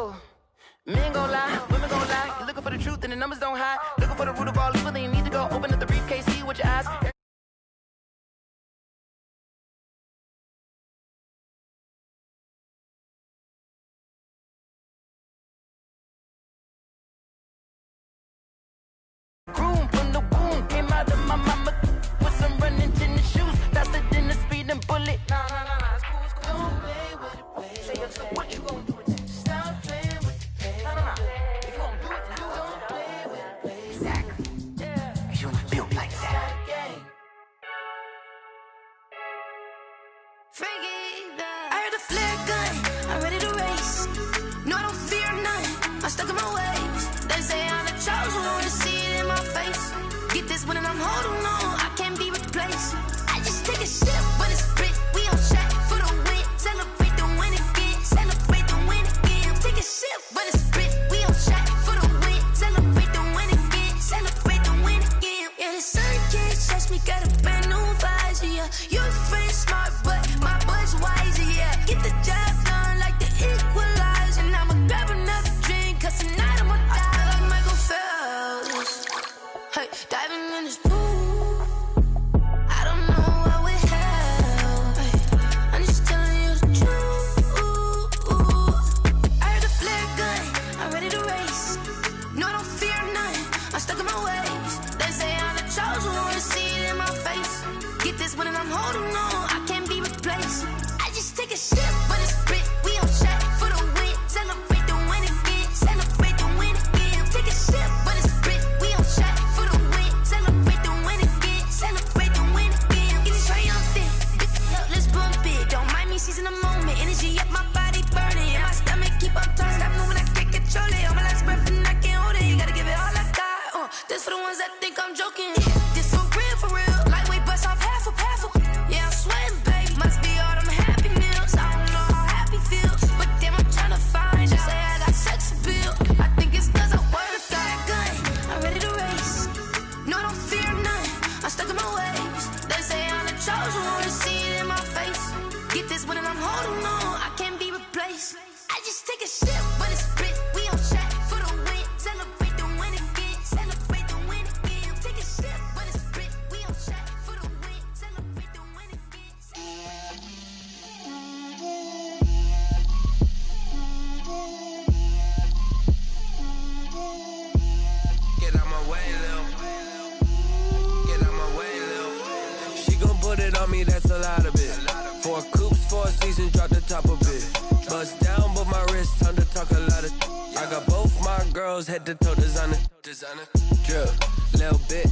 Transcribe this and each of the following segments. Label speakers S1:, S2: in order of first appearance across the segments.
S1: Oh, men gon' lie, women gon' lie. You're looking for the truth and the numbers don't hide. Looking for the root of all evil, then you need to go open up the briefcase, see with your eyes. Groom from the womb came out of my mama with some running tennis shoes, faster than the speeding bullet. Nah, it's cool, it's cool. Don't play with it, play. So what you gon' do with it? Stop playing with it, play. Nah. If you gon' do it, then you don't play with it, play. Exactly. Yeah. You built like that.
S2: I heard a flare gun, I'm ready to race. No, I don't fear none, I'm stuck in my ways. They say I'm the chosen one, see it in my face. Get this one and I'm holding on, I can't be replaced. I just take a sip, but it's split. We on track for the win, celebrate the win again, celebrate the win again. Take a sip, but it's split. We on track for the win, celebrate the win again, celebrate the win again. Yeah, the sun can't touch me, got a brand new visor. Yeah, your friend smart, but my boy's wiser. Yeah, get the job done like the equalizer. And I'ma grab another drink, cause tonight I'ma die like Michael Phelps. Hey, diving in this pool, I don't know what would help. Hey, I'm just telling you the truth. I heard a flare gun, I'm ready to race. No, I don't fear none, I'm stuck in my ways. They say I'm the chosen one, see it in my face. Get this one and I'm holding on, I can't be replaced. I just take a sip, but it's split. We on track for the win, celebrate the win again, celebrate the win again. Take a sip, but it's split. We on track for the win, celebrate the win again, celebrate the win again. Get it triumphant, let's bump it. Don't mind me seizing the moment, energy up my body burning, and my stomach keep on turning. Stop moving, I can't control it. On my last breath and I can't hold it. You gotta give it all I got. This for the ones that think I'm joking. This for real, for real. Lightweight bust off half a. Yeah, I'm sweating, babe. Must be all them happy meals. I don't know how happy feels, but damn, I'm tryna find you. Say I got sex appeal. I think it's cause I wear a fire gun. I'm ready to race. No, I don't fear none. I'm stuck in my ways. They say I'm the chosen one, see it in my face. Get this one and I'm holding on, I can't be replaced. I just take a sip, but it's split. We on track for the win, celebrate the win again, celebrate the win again. Take a sip, but it's split. We on track for the win, celebrate the win again.
S3: Get out my way, Lil. Get out my way, Lil. She gon' put it on me, that's a lot of it. 4 coops, 4 seasons, drop the top a bit. Bust down, but my wrist, time to talk a lot of. I got both my girls, head to toe designer. Drip, little bit.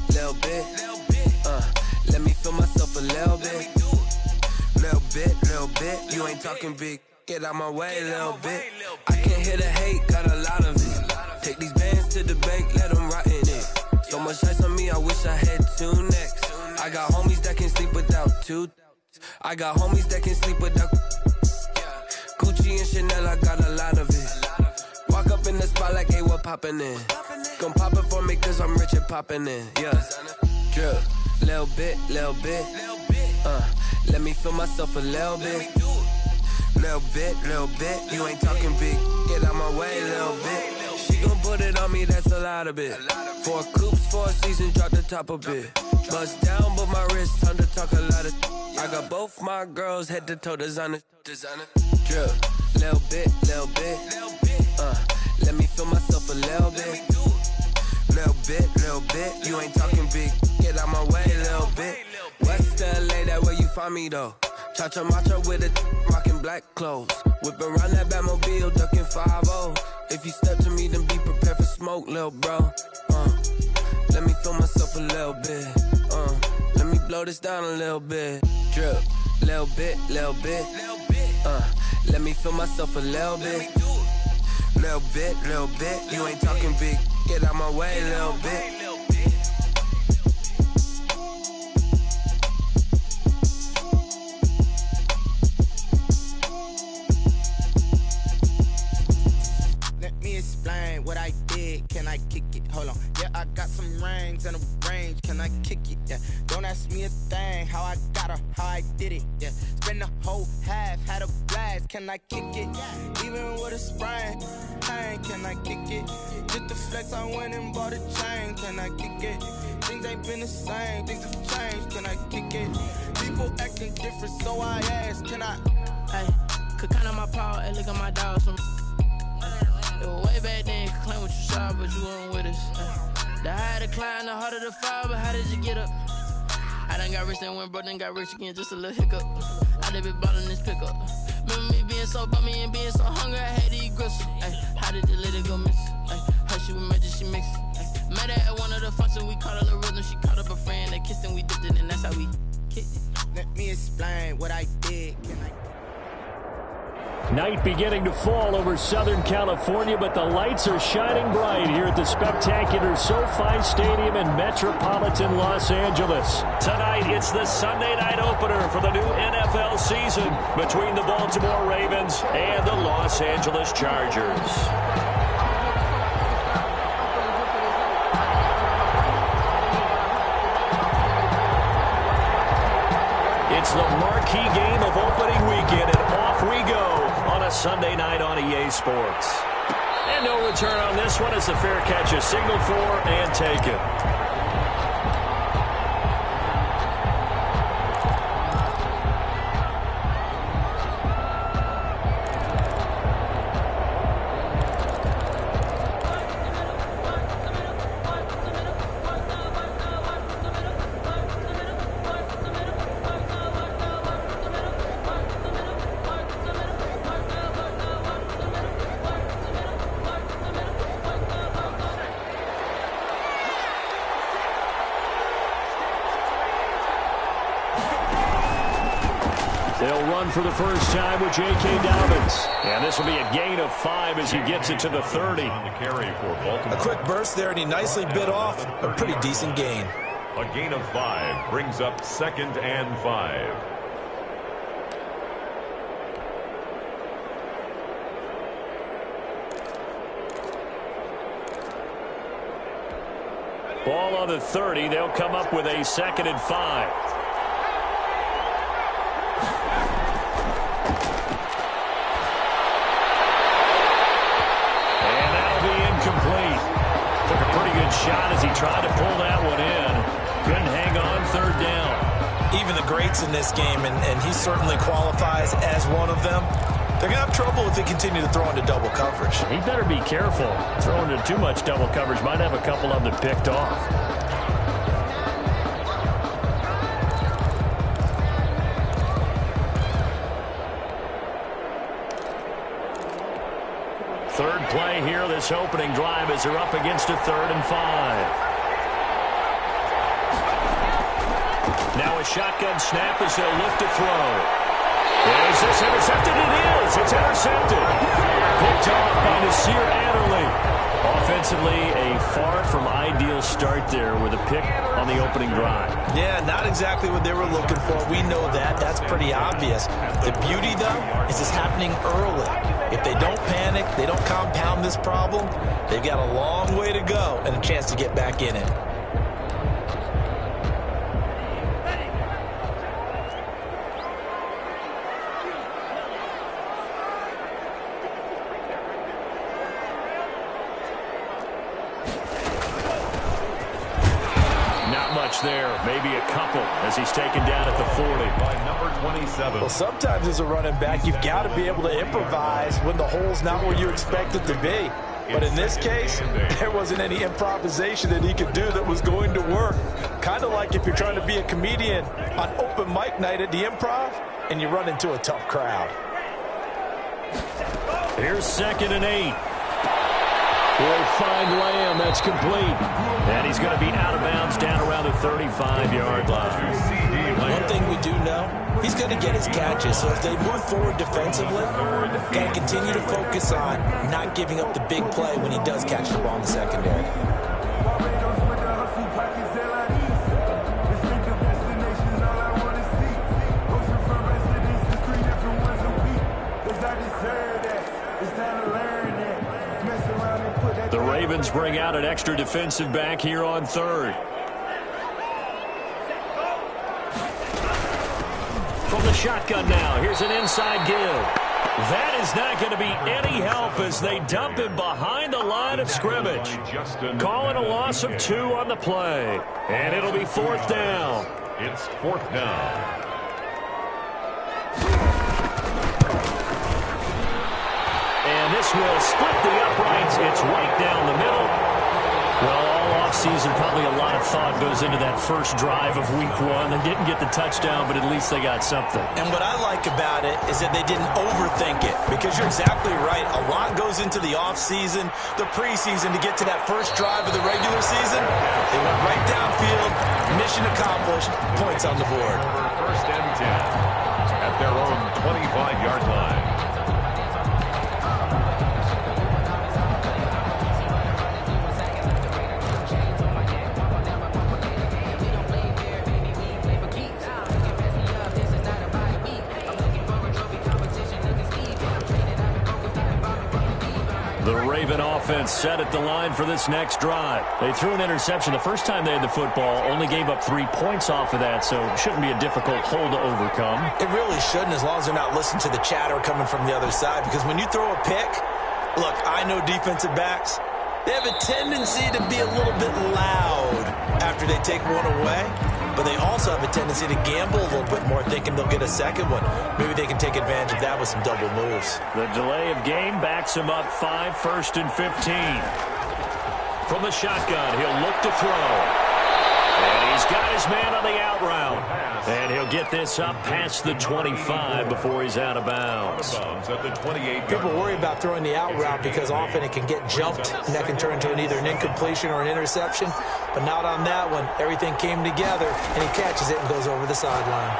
S3: Let me feel myself a little bit. Little bit. You ain't talking big. Get out my way, little bit. I can't hear the hate, got a lot of it. Take these bands to the bank, let them rot in it. So much ice on me, I wish I had 2 necks. I got homies that can sleep without 2. I got homies that can sleep without Gucci and Chanel, I got a lot of it. Walk up in the spot like, hey, what poppin' in? Gon' pop it for me cause I'm rich and poppin' in. Yeah, drip, little bit. Let me feel myself a little bit. Little bit. You ain't talking big. Get out my way, little bit. She gon' put it on me, that's a lot of it. 4 coops, 4 seasons, drop the top a bit. Bust down, but my wrist, time to talk a lot of. I got both my girls, head to toe designer. Drip, little bit. Let me feel myself a little bit. Little bit. You ain't talking big. Get out my way, little bit. West LA, that where you find me though. Cha-cha matcha with a rockin' black clothes. Whip around that Batmobile, ducking 5-0. If you step to me, then be prepared for smoke, lil' bro. Let me feel myself a little bit. Let me blow this down a little bit. Drip, little bit. Let me feel myself a little bit. Little bit. You ain't talking big. Get out my way, little bit.
S4: Explain what I did, can I kick it? Hold on, yeah, I got some rings and a range, can I kick it? Yeah, don't ask me a thing, how I got her, how I did it. Yeah, spend the whole half, had a blast, can I kick it? Even with a sprain, can I kick it? Just the flex, I went and bought a chain, can I kick it? Things ain't been the same, things have changed, can I kick it? People acting different, so I ask, can I?
S5: Hey, could count on my power, hey, look at my dogs. It was way back then, you could claim what you saw, but you weren't with us. The higher the climb, the harder the fall, but how did you get up? I done got rich, then went broke, then got rich again, just a little hiccup. I done been ballin' this pickup. Remember me being so bummy and being so hungry, I had to eat gristle. Ay, how did you let it go miss? Ay, how she was magic, she mixed. Met her at one of the functions, we caught a little rhythm. She caught up a friend, they kissed and we dipped it, and that's how we kicked it.
S4: Let me explain what I did, can I?
S6: Night beginning to fall over Southern California, but the lights are shining bright here at the spectacular SoFi Stadium in metropolitan Los Angeles. Tonight, it's the Sunday night opener for the new NFL season between the Baltimore Ravens and the Los Angeles Chargers. It's the marquee game of opening weekend, and off we go on a Sunday night on EA Sports. And no return on this one as the fair catch is signaled for and taken. They'll run for the first time with J.K. Dobbins. And this will be a gain of 5 as he gets it to the 30.
S7: A quick burst there, and he nicely bit off a pretty decent gain.
S8: A gain of 5 brings up 2nd and 5.
S6: Ball on the 30. They'll come up with a 2nd and 5. Shot as he tried to pull that one in. Couldn't hang on 3rd down.
S7: Even the greats in this game, and he certainly qualifies as one of them, they're going to have trouble if they continue to throw into double coverage.
S6: He better be careful. Throwing into too much double coverage might have a couple of them picked off. Third play here, this opening drive as they're up against a 3rd and 5. Now a shotgun snap as they'll look to throw. Is this intercepted? It is. It's intercepted. Picked off by Nasir Adderley. Offensively, a far from ideal start there with a pick on the opening drive.
S7: Yeah, not exactly what they were looking for. We know that. That's pretty obvious. The beauty, though, is it's happening early. If they don't panic, they don't compound this problem, they've got a long way to go and a chance to get back in it.
S6: Not much there, maybe a couple as he's taken down at the 40.
S8: By number 27.
S7: Well, sometimes as a running back, you've got to be able to improvise when the hole's not where you expect it to be. But in this case, there wasn't any improvisation that he could do that was going to work. Kind of like if you're trying to be a comedian on open mic night at the Improv and you run into a tough crowd.
S6: Here's 2nd and 8. He'll find Lamb. That's complete. And he's going to be out of bounds down around the 35-yard line.
S7: One thing we do know, he's going to get his catches. So if they move forward defensively, got to continue to focus on not giving up the big play when he does catch the ball in the secondary.
S6: The Ravens bring out an extra defensive back here on 3rd. From the shotgun now, here's an inside give. That is not going to be any help as they dump him behind the line of scrimmage. Calling a loss of 2 on the play. And it'll be 4th down.
S8: It's 4th down.
S6: And this will split the uprights. It's right down the middle. Well, all offseason, probably a lot of thought goes into that first drive of Week 1. They didn't get the touchdown, but at least they got something.
S7: And what I like about it is that they didn't overthink it, because you're exactly right. A lot goes into the offseason, the preseason, to get to that first drive of the regular season. They went right downfield, mission accomplished, points on the board.
S8: 1st and 10 at their own 25-yard line.
S6: The Raven offense set at the line for this next drive. They threw an interception the first time they had the football, only gave up 3 points off of that, so it shouldn't be a difficult hole to overcome.
S7: It really shouldn't, as long as they're not listening to the chatter coming from the other side, because when you throw a pick, look, I know defensive backs, they have a tendency to be a little bit loud after they take one away, but they also have a tendency to gamble a little bit more, thinking they'll get a second one. Maybe they can take advantage of that with some double moves.
S6: The delay of game backs him up 5, 1st and 15. From the shotgun, he'll look to throw. And he's got his man on the out route. And he'll get this up past the 25 before he's out of bounds.
S7: People worry about throwing the out route because often it can get jumped, and that can turn into either an incompletion or an interception. But not on that one. Everything came together, and he catches it and goes over the sideline.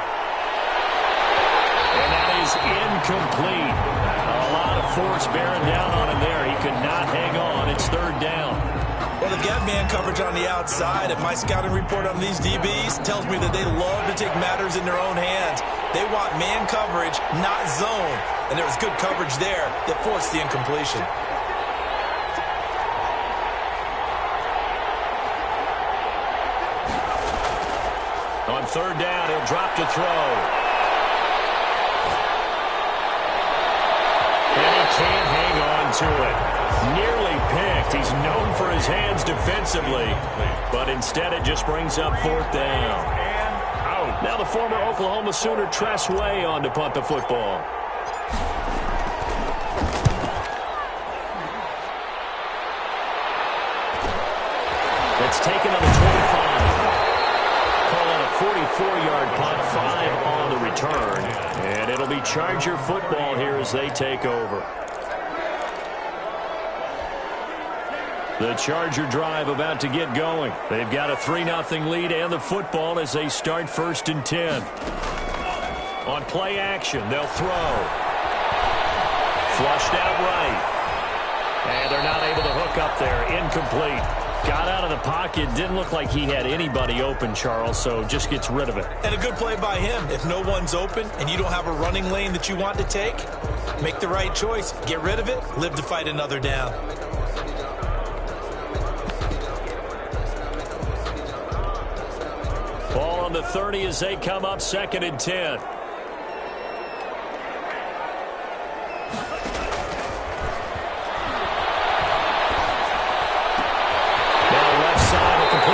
S6: And that is incomplete. A lot of force bearing down on him there. He could not hang on. It's 3rd down.
S7: Well, they've got man coverage on the outside, and my scouting report on these DBs tells me that they love to take matters in their own hands. They want man coverage, not zone. And there was good coverage there that forced the incompletion.
S6: On 3rd down, he'll drop to throw. And he can't hang on to it. Nearly picked. He's known for his hands defensively, but instead it just brings up 4th down. Now the former Oklahoma Sooner Tress Way on to punt the football. It's taken on the 25. Call it a 44-yard punt, 5 on the return. And it'll be Charger football here as they take over. The Charger drive about to get going. They've got a 3-0 lead and the football as they start 1st and 10. On play action, they'll throw. Flushed out right. And they're not able to hook up there. Incomplete. Got out of the pocket. Didn't look like he had anybody open, Charles, so just gets rid of it.
S7: And a good play by him. If no one's open and you don't have a running lane that you want to take, make the right choice. Get rid of it. Live to fight another down.
S6: Ball on the 30 as they come up 2nd and 10.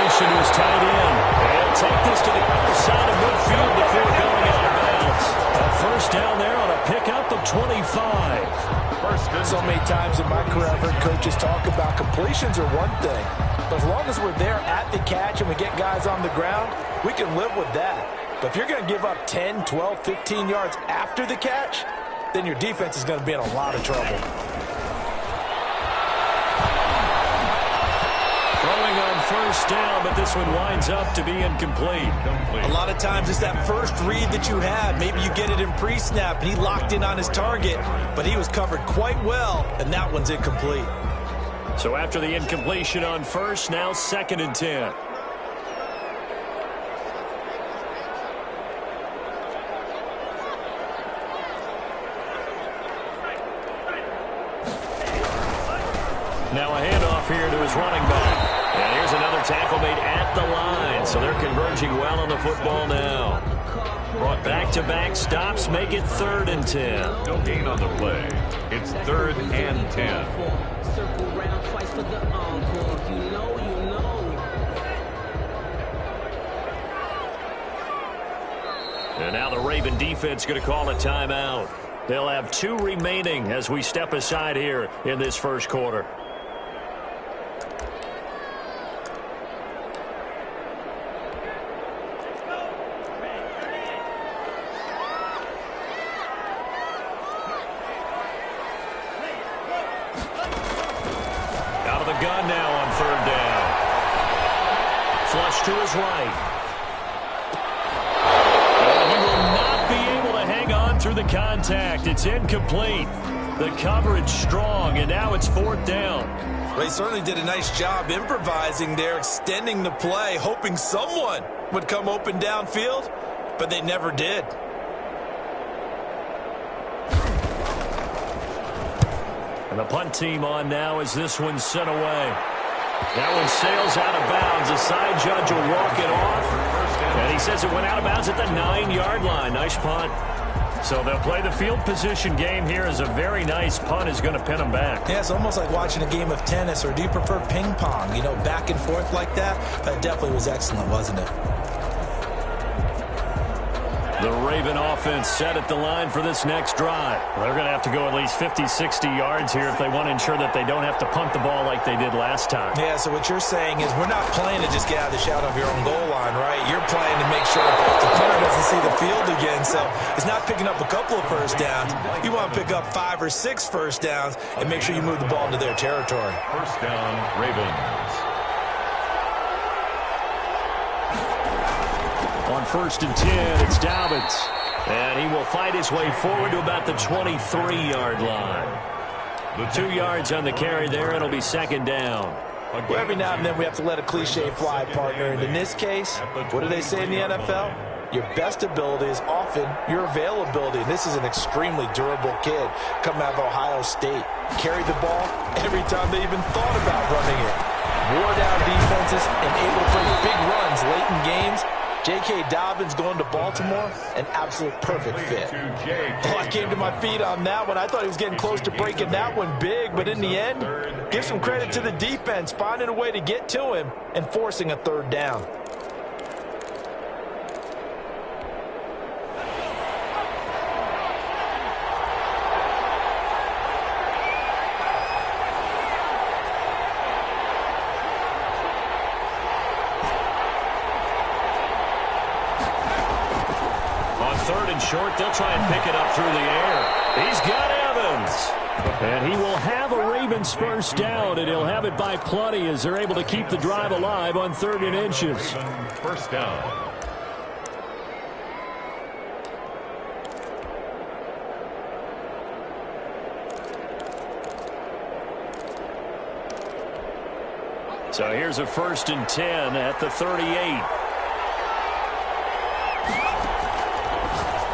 S6: To his tight end. And take this to the other side of midfield before going out of bounds. A 1st down there on a pickup of 25.
S7: So many times in my career I've heard coaches talk about completions are one thing. But as long as we're there at the catch and we get guys on the ground, we can live with that. But if you're going to give up 10, 12, 15 yards after the catch, then your defense is going to be in a lot of trouble.
S6: Throwing on 1st down, but this one winds up to be incomplete.
S7: A lot of times it's that first read that you had. Maybe you get it in pre-snap, and he locked in on his target, but he was covered quite well, and that one's incomplete.
S6: So after the incompletion on 1st, now 2nd and 10. Now a handoff here to his running back. And here's another tackle made at the line. So they're converging well on the football now. Back-to-back stops make it 3rd and 10.
S8: No gain on the play. It's 3rd and 10.
S9: Circle round twice for the encore. You know.
S6: And now the Raven defense going to call a timeout. They'll have 2 remaining as we step aside here in this first quarter. Out of the gun now on 3rd down. Flush to his right. Through the contact. It's incomplete. The coverage strong, and now it's 4th down.
S7: Well, he certainly did a nice job improvising there, extending the play, hoping someone would come open downfield, but they never did.
S6: And the punt team on now as this one's sent away. That one sails out of bounds. The side judge will walk it off, and he says it went out of bounds at the 9-yard line. Nice punt. So they'll play the field position game here as a very nice punt is going to pin them back.
S7: Yeah, it's almost like watching a game of tennis, or do you prefer ping pong? You know, back and forth like that? That definitely was excellent, wasn't it?
S6: The Raven offense set at the line for this next drive. They're going to have to go at least 50, 60 yards here if they want to ensure that they don't have to punt the ball like they did last time.
S7: Yeah, so what you're saying is we're not playing to just get out of the shadow of your own goal line, right? You're playing to make sure the punter doesn't see the field again. So it's not picking up a couple of first downs. You want to pick up 5 or 6 first downs and make sure you move the ball into their territory.
S8: First down, Ravens.
S6: On 1st and 10, it's Dobbins. And he will fight his way forward to about the 23-yard line. 2 yards on the carry there. It'll be 2nd down.
S7: Well, every now and then we have to let a cliche fly, partner. And in this case, what do they say in the NFL? Your best ability is often your availability. And this is an extremely durable kid coming out of Ohio State. Carried the ball every time they even thought about running it. Wore down defenses and able to play big runs late in games. J.K. Dobbins going to Baltimore, an absolute perfect fit. Oh, I came to my feet on that one. I thought he was getting close to breaking that one big, but in the end, give some credit to the defense, finding a way to get to him and forcing a 3rd down.
S6: Short, they'll try and pick it up through the air. He's got Evans. And he will have a Ravens first down, and he'll have it by plenty as they're able to keep the drive alive on 3rd and inches.
S8: First down.
S6: So here's a 1st and 10 at the 38.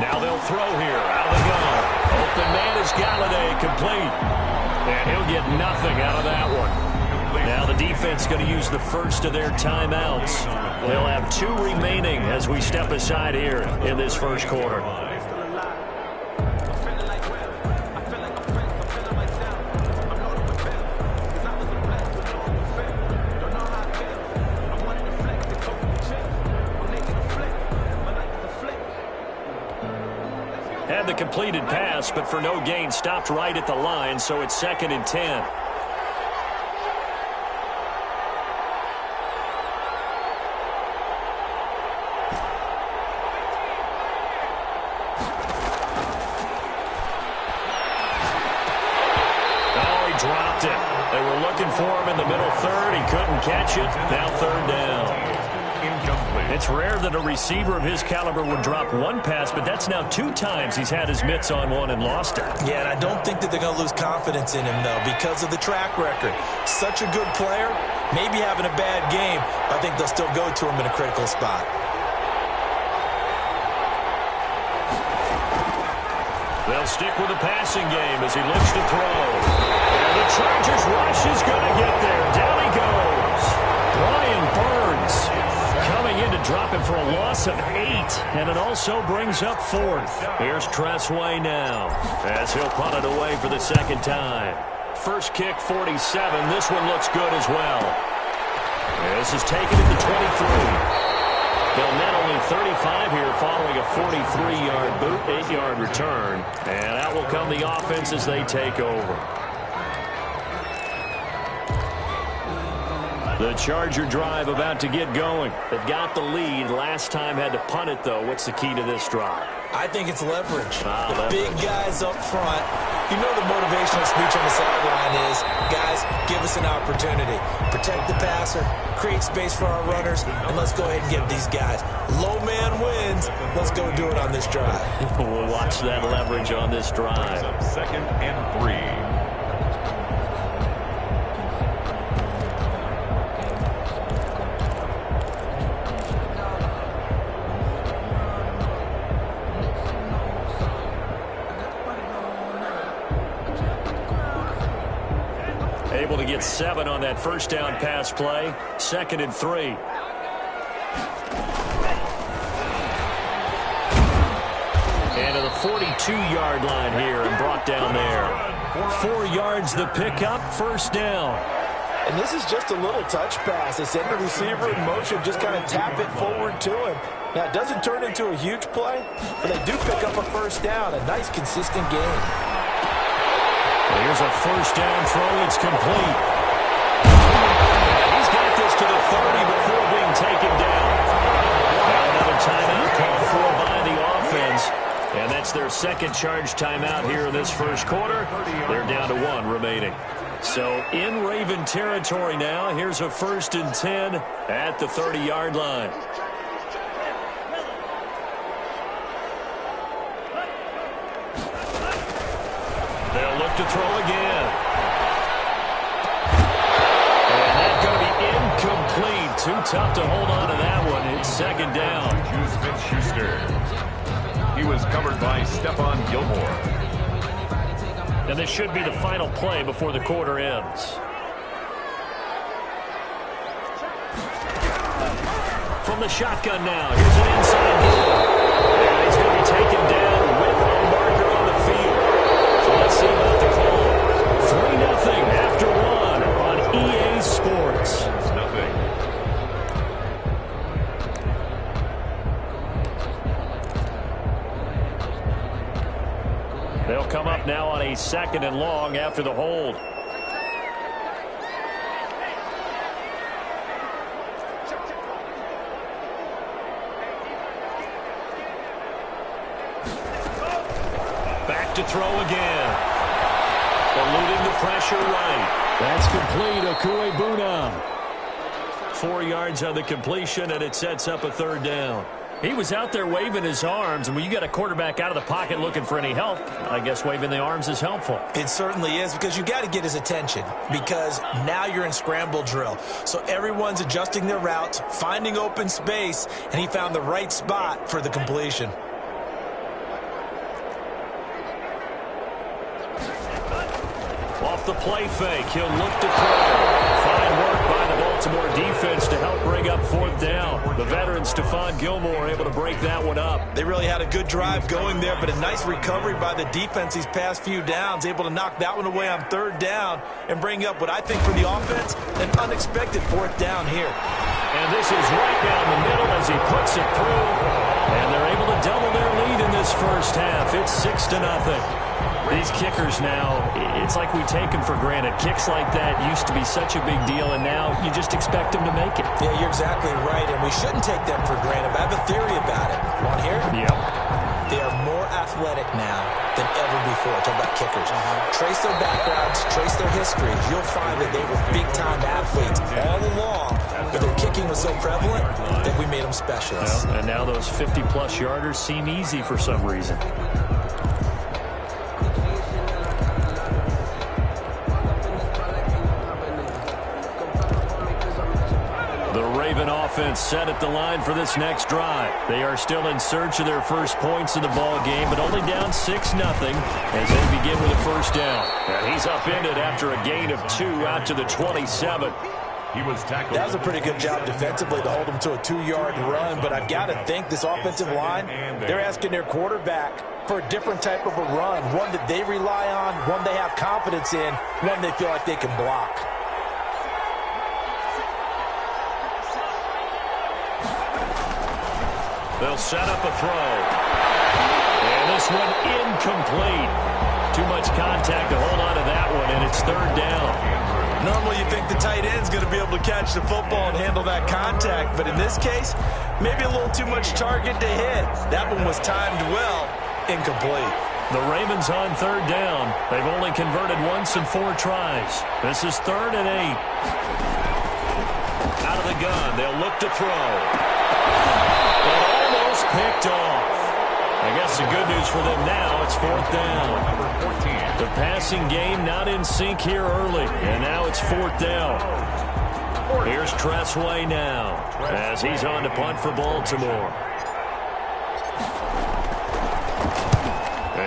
S6: Now they'll throw here out of the gun. Open man is Galladay, complete. And he'll get nothing out of that one. Now the defense going to use the first of their timeouts. They'll have 2 remaining as we step aside here in this first quarter. Had the completed pass, but for no gain, stopped right at the line, so it's 2nd and 10. Oh, he dropped it. They were looking for him in the middle 3rd. He couldn't catch it. Now 3rd down. It's rare that a receiver of his caliber would drop one pass, but that's now 2 times he's had his mitts on one and lost it.
S7: Yeah, and I don't think that they're going to lose confidence in him, though, because of the track record. Such a good player, maybe having a bad game, but I think they'll still go to him in a critical spot.
S6: They'll stick with the passing game as he looks to throw. And the Chargers rush is going to get there. Down he goes. Brian Burns coming in to drop him for a loss of 8. And it also brings up fourth. Here's Tressway now as he'll punt it away for the second time. First kick, 47. This one looks good as well. This is taken at the 23. They'll net only 35 here following a 43-yard boot, 8-yard return. And out will come the offense as they take over. The Charger drive about to get going. They've got the lead. Last time had to punt it, though. What's the key to this drive?
S7: I think it's leverage.
S6: Leverage.
S7: Big guys up front. You know the motivational speech on the sideline is, guys, give us an opportunity. Protect the passer, create space for our runners, and let's go ahead and get these guys. Low man wins. Let's go do it on this drive.
S6: We'll watch that leverage on this drive.
S8: Second and 3.
S6: Able to get 7 on that first down pass play. Second and 3. And to the 42-yard line here and brought down there. 4 yards the pickup, first down.
S7: And this is just a little touch pass. They send the receiver in motion, just kind of tap it forward to him. Now, it doesn't turn into a huge play, but they do pick up a first down. A nice, consistent game.
S6: Here's a first down throw. It's complete. He's got this to the 30 before being taken down. Now another timeout called for by the offense. And that's their second charge timeout here in this first quarter. They're down to 1 remaining. So in Raven territory now. Here's a first and 10 at the 30-yard line. They'll look to throw again. And that's going to be incomplete. Too tough to hold on to that one. It's second down.
S8: Smith-Schuster. He was covered by Stephon Gilmore.
S6: And this should be the final play before the quarter ends. From the shotgun now. Here's an inside ball. And he's going to be taken down with a marker on the field. So let's see about the call. 3-0 after 1 on EA Sports.
S8: Nothing.
S6: They'll come up now on a second and long after the hold. Back to throw again. Eluding the pressure right. That's complete. Okuebunam. 4 yards on the completion, and it sets up a third down. He was out there waving his arms, and when you got a quarterback out of the pocket looking for any help, I guess waving the arms is helpful.
S7: It certainly is, because you got to get his attention, because now you're in scramble drill. So everyone's adjusting their routes, finding open space, and he found the right spot for the completion.
S6: Off the play fake, he'll look to throw. Fine work by the Baltimore defense to help bring up fourth down. The veteran Stephon Gilmore able to break that one up.
S7: They really had a good drive going there, but a nice recovery by the defense these past few downs, able to knock that one away on third down and bring up what I think for the offense, an unexpected fourth down here.
S6: And this is right down the middle as he puts it through. And they're able to double their lead in this first half. It's 6-0. These kickers now, it's like we take them for granted. Kicks like that used to be such a big deal, and now you just expect them to make it.
S7: Yeah, you're exactly right, and we shouldn't take them for granted. But I have a theory about it. Want to hear it?
S6: Yeah.
S7: They are more athletic now than ever before. Talk about kickers. Trace their backgrounds, trace their histories. You'll find that they were big-time athletes all along, but their kicking was so prevalent that we made them specialists.
S6: Well, and now those 50-plus yarders seem easy for some reason. Offense set at the line for this next drive. They are still in search of their first points in the ball game, but only down 6-0 as they begin with a first down. And he's upended after a gain of 2 out to the 27.
S8: He was tackled.
S7: That was a pretty good job defensively to hold him to a 2-yard run, but I've got to think this offensive line, they're asking their quarterback for a different type of a run, one that they rely on, one they have confidence in, one they feel like they can block.
S6: They'll set up a throw. And this one incomplete. Too much contact to hold on to that one, and it's third down.
S7: Normally you think the tight end's going to be able to catch the football and handle that contact, but in this case, maybe a little too much target to hit. That one was timed well, incomplete.
S6: The Ravens on third down. They've only converted once in 4 tries. This is 3rd and 8. Out of the gun, they'll look to throw. It almost picked off. I guess the good news for them now, it's 4th down. The passing game not in sync here early, and now it's 4th down. Here's Tressway now as he's on to punt for Baltimore.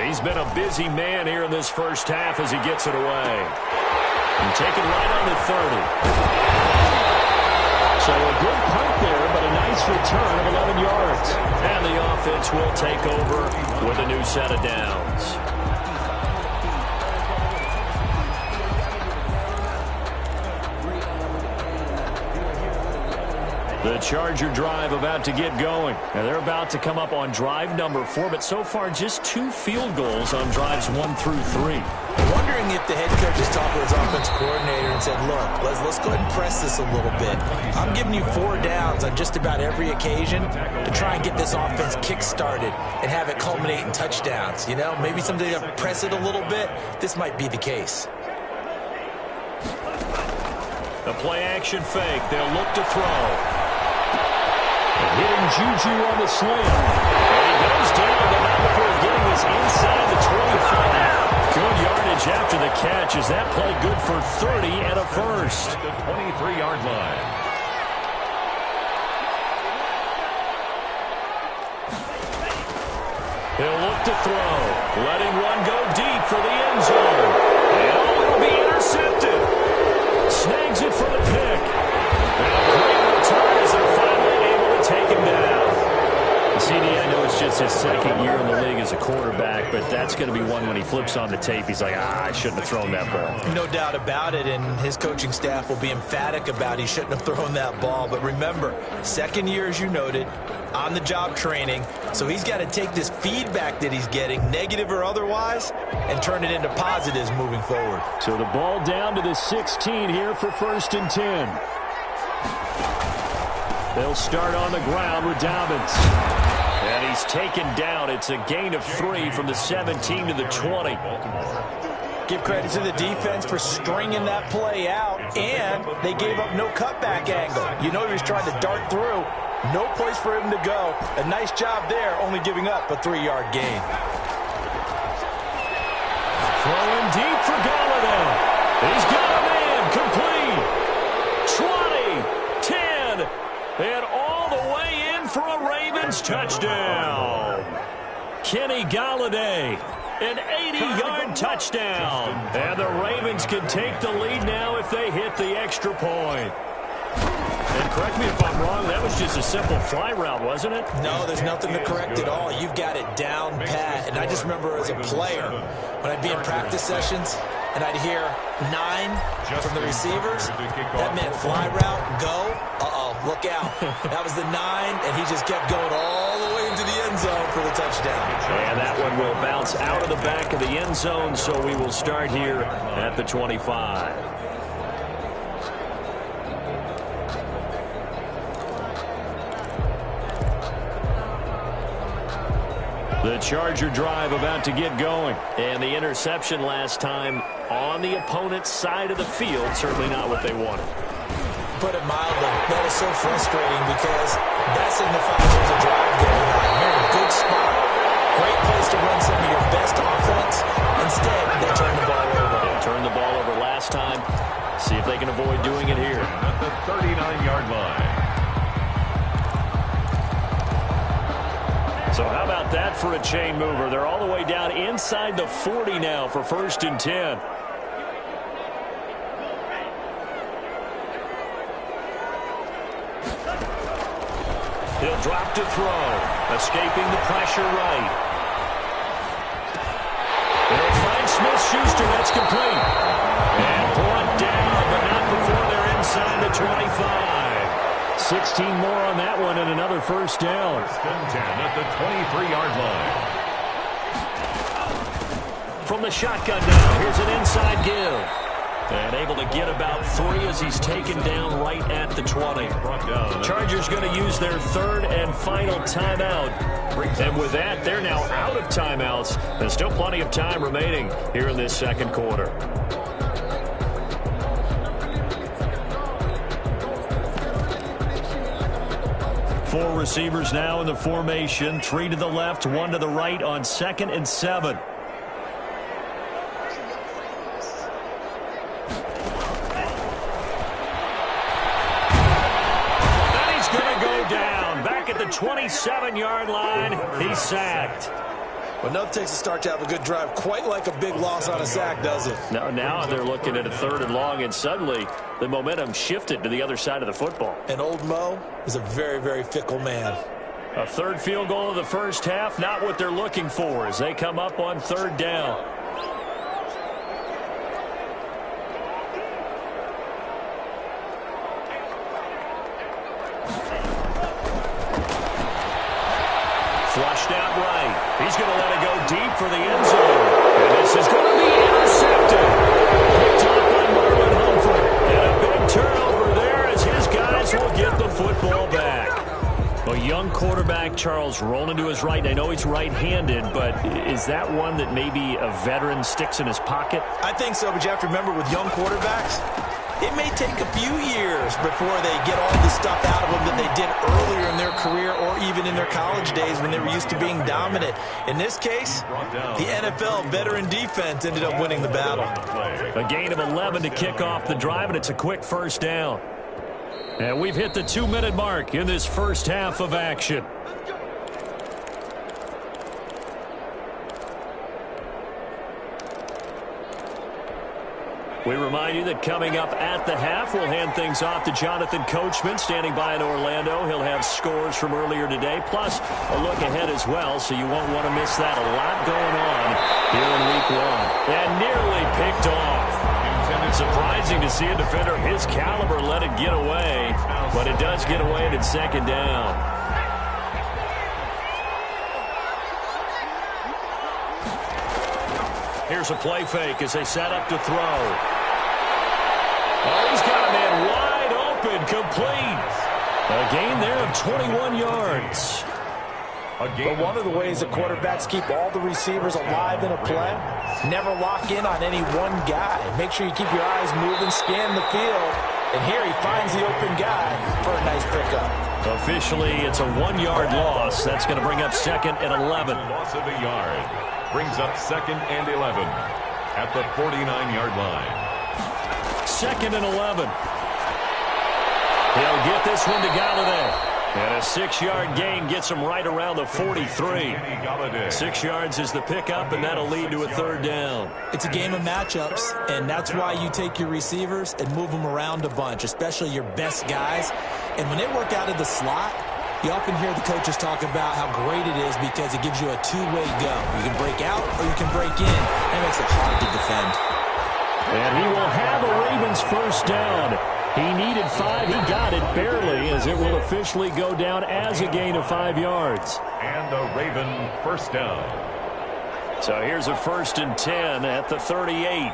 S6: He's been a busy man here in this first half as he gets it away. And taken right on the 30. So a good punt there, but a nice return of 11 yards. And the offense will take over with a new set of downs. The Charger drive about to get going. And they're about to come up on drive number 4, but so far just 2 field goals on drives 1 through 3.
S7: I'm wondering if the head coach has talked to his offense coordinator and said, look, let's go ahead and press this a little bit. I'm giving you 4 downs on just about every occasion to try and get this offense kick-started and have it culminate in touchdowns. You know, maybe someday to press it a little bit. This might be the case.
S6: The play-action fake. They'll look to throw. Hitting Juju on the slam. And he goes down, but not before getting this inside the 25. Good yardage after the catch. Is that play good for 30 and a first?
S8: The 23-yard line.
S6: He'll look to throw. Letting one go deep for the end zone. And it'll be intercepted. Snags it for the pick. And a great return as they're finally able to take him down. CD, I know it's just his 2nd year in the league as a quarterback, but that's going to be one when he flips on the tape. He's like, I shouldn't have thrown that ball.
S7: No doubt about it, and his coaching staff will be emphatic about he shouldn't have thrown that ball. But remember, 2nd year, as you noted, on-the-job training, so he's got to take this feedback that he's getting, negative or otherwise, and turn it into positives moving forward.
S6: So the ball down to the 16 here for 1st and 10. They'll start on the ground with Dobbins. And he's taken down. It's a gain of 3 from the 17 to the 20.
S7: Give credit to the defense for stringing that play out, and they gave up no cutback angle. You know he was trying to dart through. No place for him to go. A nice job there, only giving up a 3-yard gain.
S6: Throwing deep for Galladay. He's got a man complete. 20, 10, and all the way in for a Ravens touchdown. Kenny Galladay, an 80-yard touchdown. And the Ravens can take the lead now if they hit the extra point. And correct me if I'm wrong, that was just a simple fly route, wasn't it?
S7: No, there's nothing to correct at all. You've got it down pat. And I just remember as a player, when I'd be in practice sessions, and I'd hear 9 from the receivers, that meant fly route, go, look out. That was the 9, and he just kept going all the way into the end zone for the touchdown.
S6: And that one will bounce out of the back of the end zone, so we will start here at the 25. The Charger drive about to get going. And the interception last time on the opponent's side of the field, certainly not what they wanted.
S7: Put it mildly, that is so frustrating because that signifies there's a drive going on. You're in a good spot. Great place to run some of your best offense. Instead, they turn the ball over.
S6: They turned the ball over last time. See if they can avoid doing it here.
S8: At the 39-yard line.
S6: So how about that for a chain mover? They're all the way down inside the 40 now for 1st and 10. He'll drop to throw. Escaping the pressure right. They'll find Smith-Schuster. That's complete. And brought down, but not before they're inside the 25. 16 more on that one and another first down.
S8: 10 at the 23-yard line.
S6: From the shotgun now, here's an inside give. And able to get about 3 as he's taken down right at the 20. Chargers going to use their third and final timeout. And with that, they're now out of timeouts. There's still plenty of time remaining here in this second quarter. Four receivers now in the formation. 3 to the left, 1 to the right on 2nd and 7. At the 27-yard line, he's sacked.
S7: Well, nothing takes a start to have a good drive, quite like a big loss on a sack, does it?
S6: Now they're looking at a 3rd and long, and suddenly the momentum shifted to the other side of the football.
S7: And old Mo is a very, very fickle man.
S6: A 3rd field goal of the first half, not what they're looking for as they come up on 3rd down. Flushed out right. He's going to let it go deep for the end zone. And this is going to be intercepted. Picked off by Marlon Humphrey. And a big turnover there as his guys will get the football back. A young quarterback, Charles, rolling to his right. I know he's right-handed, but is that one that maybe a veteran sticks in his pocket?
S7: I think so, but you have to remember with young quarterbacks, it may take a few years before they get all the stuff out of them that they did earlier in their career or even in their college days when they were used to being dominant. In this case, the NFL veteran defense ended up winning the battle.
S6: A gain of 11 to kick off the drive, and it's a quick first down. And we've hit the 2-minute mark in this first half of action. We remind you that coming up at the half, we'll hand things off to Jonathan Coachman, standing by in Orlando. He'll have scores from earlier today, plus a look ahead as well, so you won't want to miss that. A lot going on here in Week 1. And nearly picked off. Surprising to see a defender of his caliber let it get away, but it does get away at 2nd down. Here's a play fake as they set up to throw. Oh, he's got a man wide open, complete. A gain there of 21 yards.
S7: But one of the ways that quarterbacks keep all the receivers alive in a play, never lock in on any one guy. Make sure you keep your eyes moving, scan the field, and here he finds the open guy for a nice pickup.
S6: Officially, it's a 1-yard loss. That's going to bring up 2nd and 11.
S8: Loss of a yard brings up 2nd and 11 at the 49-yard line.
S6: 2nd and 11. He'll get this one to Galladay. And a 6-yard gain gets him right around the 43. 6 yards is the pickup, and that'll lead to a 3rd down.
S7: It's a game of matchups, and that's why you take your receivers and move them around a bunch, especially your best guys. And when they work out of the slot, you often hear the coaches talk about how great it is because it gives you a two-way go. You can break out or you can break in. That makes it hard to defend.
S6: And he will have a Ravens first down. He needed 5. He got it barely as it will officially go down as a gain of 5 yards.
S8: And a Raven first down.
S6: So here's a 1st and 10 at the 38.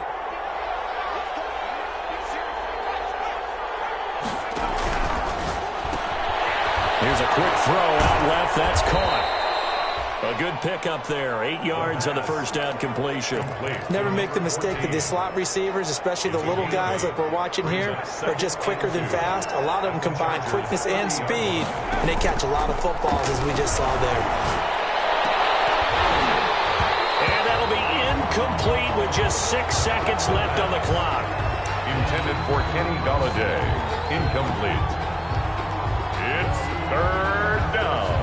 S6: Here's a quick throw out left. That's caught. A good pickup there. 8 yards on the first down completion.
S7: Never make the mistake that the slot receivers, especially the little guys like we're watching here, are just quicker than fast. A lot of them combine quickness and speed, and they catch a lot of footballs, as we just saw there.
S6: And that'll be incomplete with just 6 seconds left on the clock.
S8: Intended for Kenny Galladay. Incomplete. It's 3rd down.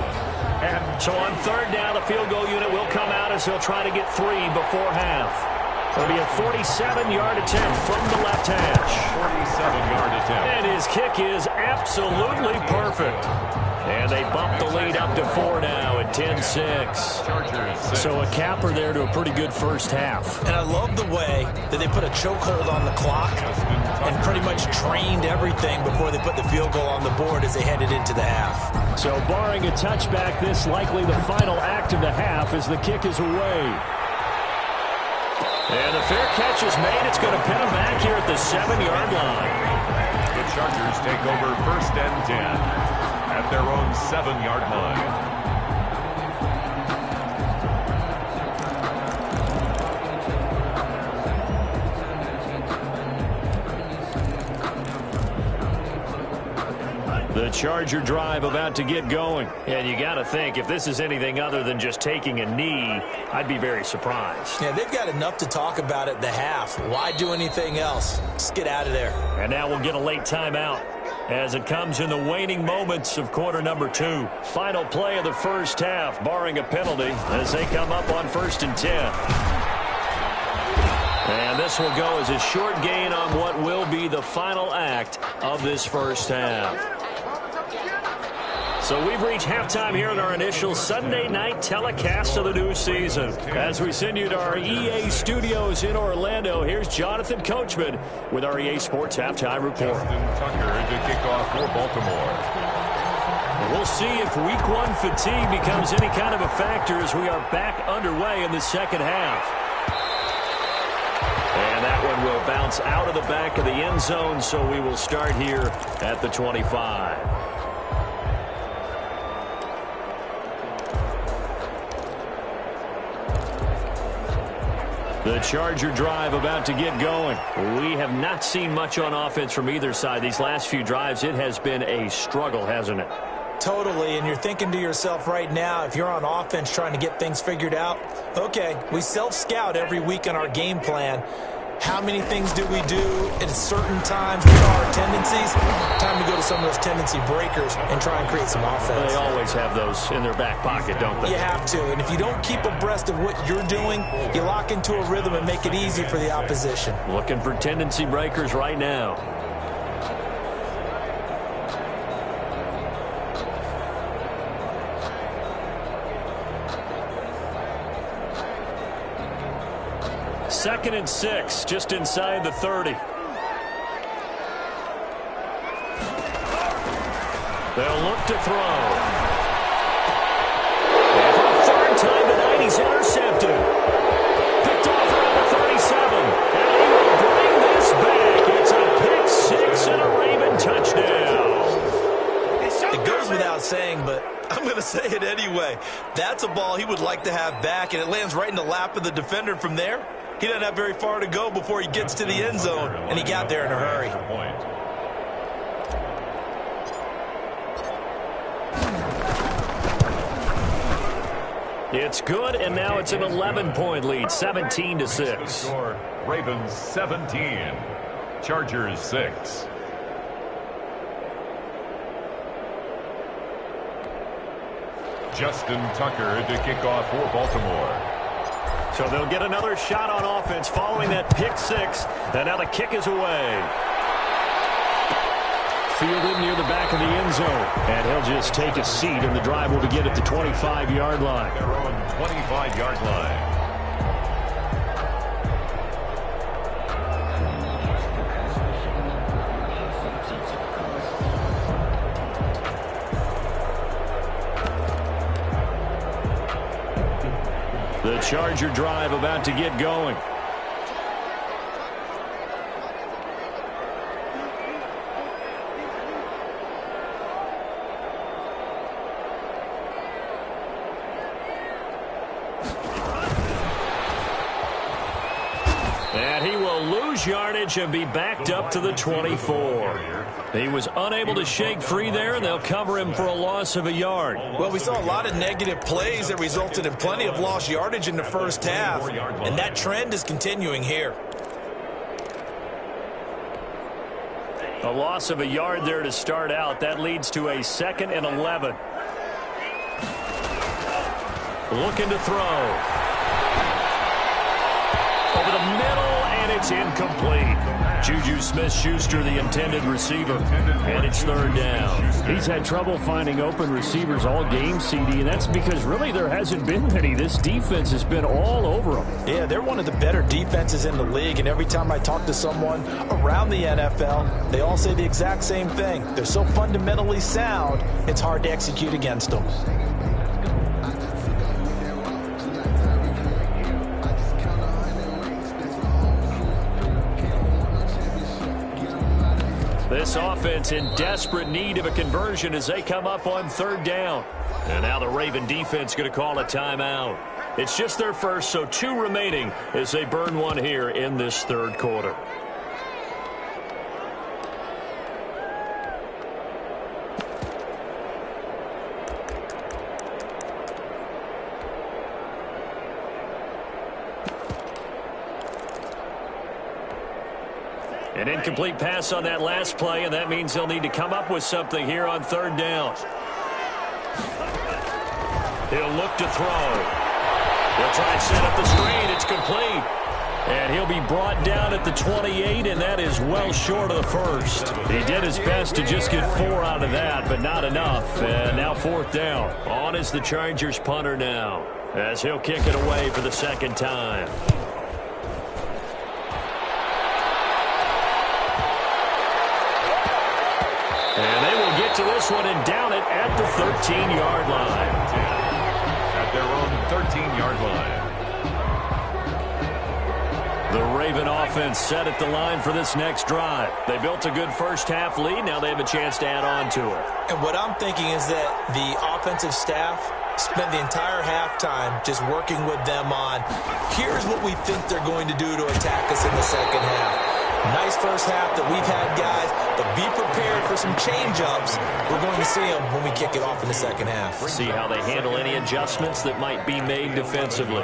S6: So on 3rd down, the field goal unit will come out as he'll try to get 3 before half. It'll be a 47-yard attempt from the left hash.
S8: 47-yard attempt.
S6: And his kick is absolutely perfect. And they bump the lead up to 4 now at 10-6. So a capper there to a pretty good first half.
S7: And I love the way that they put a chokehold on the clock and pretty much trained everything before they put the field goal on the board as they headed into the half.
S6: So barring a touchback, this likely the final act of the half as the kick is away. And the fair catch is made. It's going to pin them back here at the 7-yard line.
S8: The Chargers take over 1st and 10 at their own 7-yard line.
S6: The Charger drive about to get going. And you got to think, if this is anything other than just taking a knee, I'd be very surprised.
S7: Yeah, they've got enough to talk about at the half. Why do anything else? Just get out of there.
S6: And now we'll get a late timeout as it comes in the waning moments of quarter number 2. Final play of the first half, barring a penalty, as they come up on 1st and 10. And this will go as a short gain on what will be the final act of this first half. So we've reached halftime here in our initial Sunday night telecast of the new season. As we send you to our EA studios in Orlando, here's Jonathan Coachman with our EA Sports Halftime Report.
S8: Justin Tucker to kick off for Baltimore.
S6: We'll see if Week 1 fatigue becomes any kind of a factor as we are back underway in the second half. And that one will bounce out of the back of the end zone, so we will start here at the 25. The Charger drive about to get going. We have not seen much on offense from either side. These last few drives, it has been a struggle, hasn't it?
S7: Totally, and you're thinking to yourself right now, if you're on offense trying to get things figured out, okay, we self-scout every week on our game plan. How many things do we do at certain times? What are our tendencies? Time to go to some of those tendency breakers and try and create some offense.
S6: They always have those in their back pocket, don't they?
S7: You have to, and if you don't keep abreast of what you're doing, you lock into a rhythm and make it easy for the opposition.
S6: Looking for tendency breakers right now. Second and 6, just inside the 30. They'll look to throw. And for the 3rd time tonight, he's intercepted. Picked off around the 37. And he will bring this back. It's a pick 6 and a Raven touchdown.
S7: It goes without saying, but I'm going to say it anyway. That's a ball he would like to have back, and it lands right in the lap of the defender from there. He doesn't have very far to go before he gets to the end zone, and he got there in a hurry.
S6: It's good, and now it's an 11-point lead, 17-6.
S8: Ravens 17, Chargers 6. Justin Tucker to kick off for Baltimore.
S6: So they'll get another shot on offense following that pick 6. And now the kick is away. Fielded near the back of the end zone. And he'll just take a seat, and the drive will begin at the 25-yard line.
S8: Their own 25-yard line.
S6: The Charger drive about to get going. And he will lose yardage and be backed up to the 24. He was unable to shake free there, and they'll cover him for a loss of a yard.
S7: Well, we saw a lot of negative plays that resulted in plenty of lost yardage in the first half, and that trend is continuing here.
S6: A loss of a yard there to start out. That leads to a 2nd and 11. Looking to throw. Over the middle, and it's incomplete. Juju Smith-Schuster, the intended receiver, and it's third down.
S10: He's had trouble finding open receivers all game, CD, and that's because really there hasn't been many. This defense has been all over them.
S7: Yeah, they're one of the better defenses in the league, and every time I talk to someone around the NFL, they all say the exact same thing. They're so fundamentally sound, it's hard to execute against them.
S6: This offense in desperate need of a conversion as they come up on third down. And now the Raven defense going to call a timeout. It's just their first, so 2 remaining as they burn one here in this third quarter. An incomplete pass on that last play, and that means they'll need to come up with something here on third down. He'll look to throw. He'll try and set up the screen. It's complete. And he'll be brought down at the 28, and that is well short of the first. He did his best to just get 4 out of that, but not enough. And now fourth down. On is the Chargers punter now, as he'll kick it away for the second time. And they will get to this one and down it at the 13-yard line.
S8: At their own 13-yard line.
S6: The Raven offense set at the line for this next drive. They built a good first-half lead. Now they have a chance to add on to it.
S7: And what I'm thinking is that the offensive staff spent the entire halftime just working with them on, here's what we think they're going to do to attack us in the second half. Nice first half that we've had, guys, but be prepared for some change-ups. We're going to see them when we kick it off in the second half.
S6: See how they handle any adjustments that might be made defensively.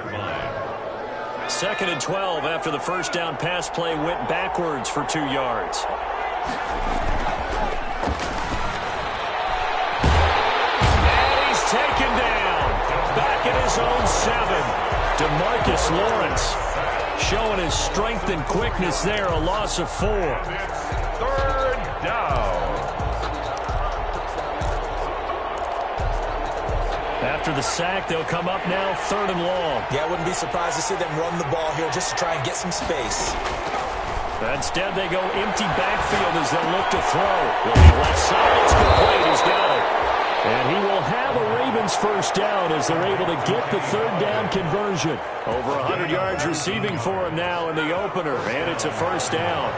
S6: 2nd and 12 after the first down pass play went backwards for 2 yards. And he's taken down. Back at his own 7. DeMarcus Lawrence showing his strength and quickness there, a loss of 4.
S8: Third down.
S6: After the sack, they'll come up now 3rd and long.
S7: Yeah, I wouldn't be surprised to see them run the ball here just to try and get some space.
S6: Instead, they go empty backfield as they look to throw. Looking left side, it's complete. He's got it. And he will have a Ravens first down as they're able to get the third down conversion. Over 100 yards receiving for him now in the opener, and it's a first down.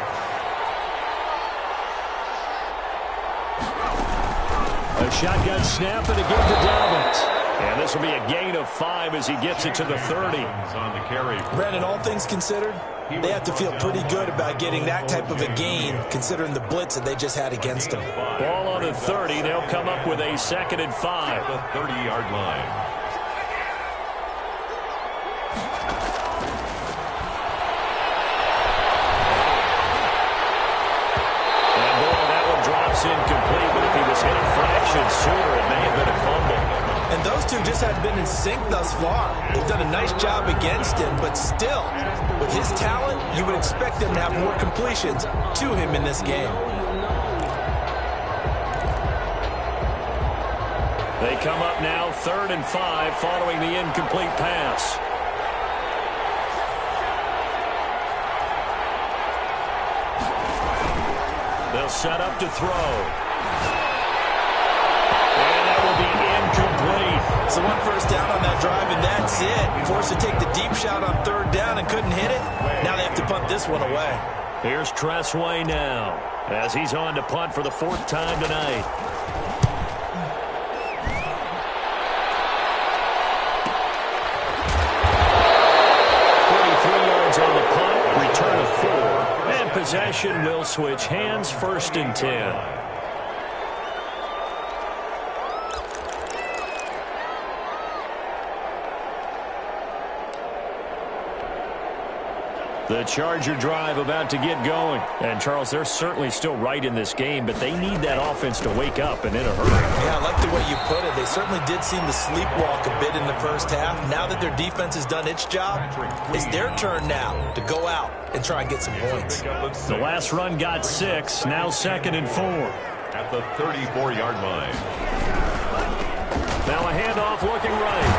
S6: A shotgun snap and a give to Dalvin. And this will be a gain of 5 as he gets it to the 30.
S8: On the carry.
S7: Brandon, all things considered, they have to feel pretty good about getting that type of a gain considering the blitz that they just had against them.
S6: Ball on the 30. They'll come up with a 2nd and 5.
S8: The 30-yard line.
S6: And boy, that one drops incomplete, but if he was hit a fraction sooner, it may have been a fumble.
S7: And those two just haven't been in sync thus far. They've done a nice job against him, but still, with his talent, you would expect them to have more completions to him in this game.
S6: They come up now 3rd and 5 following the incomplete pass. They'll set up to throw.
S7: Incomplete. So 1 first down on that drive, and that's it. Forced to take the deep shot on 3rd down and couldn't hit it. Now they have to punt this one away.
S6: Here's Tressway now as he's on to punt for the 4th time tonight. On the punt, return of 4, and possession will switch hands, 1st and 10. The Charger drive about to get going. And, Charles, they're certainly still right in this game, but they need that offense to wake up and in a hurry.
S7: Yeah, I like the way you put it. They certainly did seem to sleepwalk a bit in the first half. Now that their defense has done its job, it's their turn now to go out and try and get some points.
S6: The last run got 6, now 2nd and 4.
S8: At the 34-yard line.
S6: Now a handoff looking right.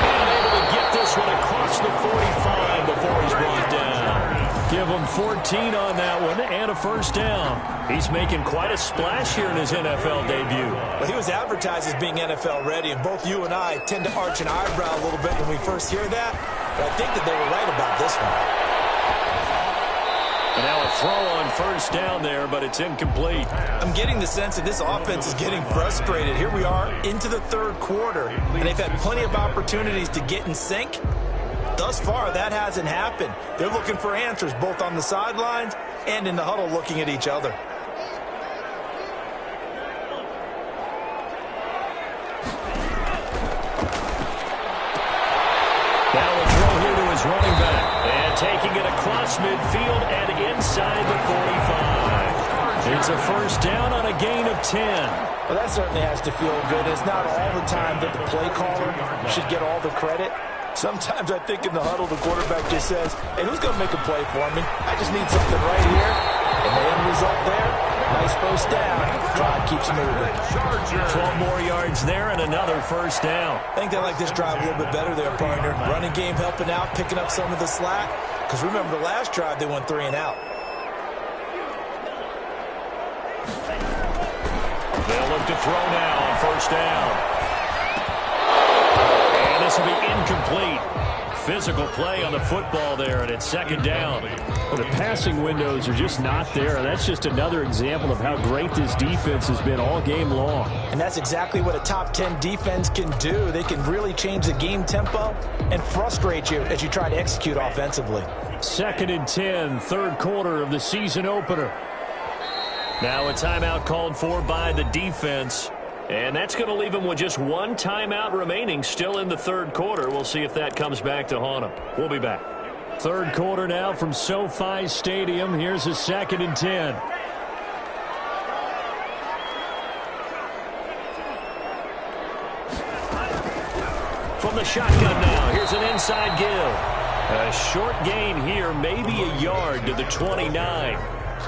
S6: And able to get this one across the 45 before he's brought down. Give him 14 on that one and a first down. He's making quite a splash here in his NFL debut.
S7: Well, he was advertised as being NFL ready, and both you and I tend to arch an eyebrow a little bit when we first hear that. But I think that they were right about this one.
S6: And now a throw on first down there, but it's incomplete.
S7: I'm getting the sense that this offense is getting frustrated. Here we are into the third quarter, and they've had plenty of opportunities to get in sync. Thus far, that hasn't happened. They're looking for answers both on the sidelines and in the huddle looking at each other.
S6: Now a throw here to his running back. And taking it across midfield and inside the 45. It's a first down on a gain of 10.
S7: Well, that certainly has to feel good. It's not all the time that the play caller should get all the credit. Sometimes I think in the huddle, the quarterback just says, hey, who's going to make a play for me? I just need something right here. And the end result there, nice first down. Drive keeps moving.
S6: 12 more yards there and another first down.
S7: I think they like this drive a little bit better there, partner. Running game helping out, picking up some of the slack. Because remember, the last drive, they went 3 and out.
S6: They'll look to throw now on first down. And this will be incomplete. Physical play on the football there, and it's second down.
S10: Well, the passing windows are just not there. That's just another example of how great this defense has been all game long.
S7: And that's exactly what a top 10 defense can do. They can really change the game tempo and frustrate you as you try to execute offensively.
S6: 2nd and 10, third quarter of the season opener. Now a timeout called for by the defense. And that's going to leave him with just one timeout remaining still in the third quarter. We'll see if that comes back to haunt him. We'll be back. Third quarter now from SoFi Stadium. Here's a 2nd and 10. From the shotgun now, here's an inside give. A short gain here, maybe a yard to the 29.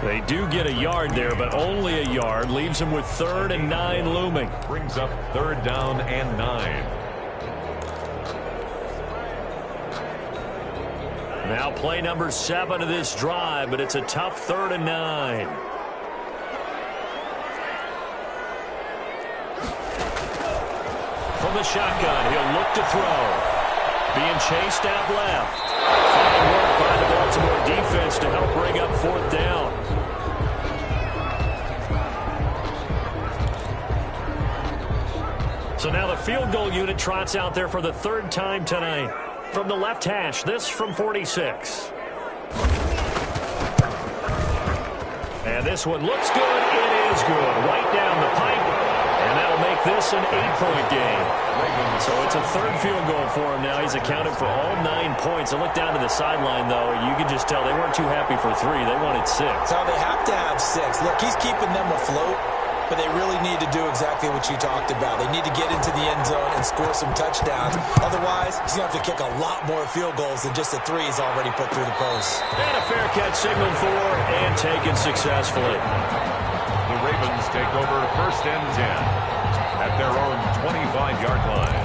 S6: They do get a yard there, but only a yard. Leaves them with 3rd and 9 looming.
S8: Brings up 3rd down and 9.
S6: Now play number 7 of this drive, but it's a tough 3rd and 9. From the shotgun, he'll look to throw. Being chased out left. Fine work by the Baltimore defense to help bring up 4th down. So now the field goal unit trots out there for the 3rd time tonight. From the left hash, this from 46. And this one looks good. It is good. Right down the pipe. And that'll make this an 8-point game. So it's a 3rd field goal for him now. He's accounted for all 9 points. I look down to the sideline, though. You can just tell they weren't too happy for 3. They wanted 6.
S7: So they have to have 6. Look, he's keeping them afloat, but they really need to do exactly what you talked about. They need to get into the end zone and score some touchdowns. Otherwise, he's going to have to kick a lot more field goals than just the 3 he's already put through the post.
S6: And a fair catch signaled for and taken successfully.
S8: The Ravens take over 1st and 10 at their own 25-yard line.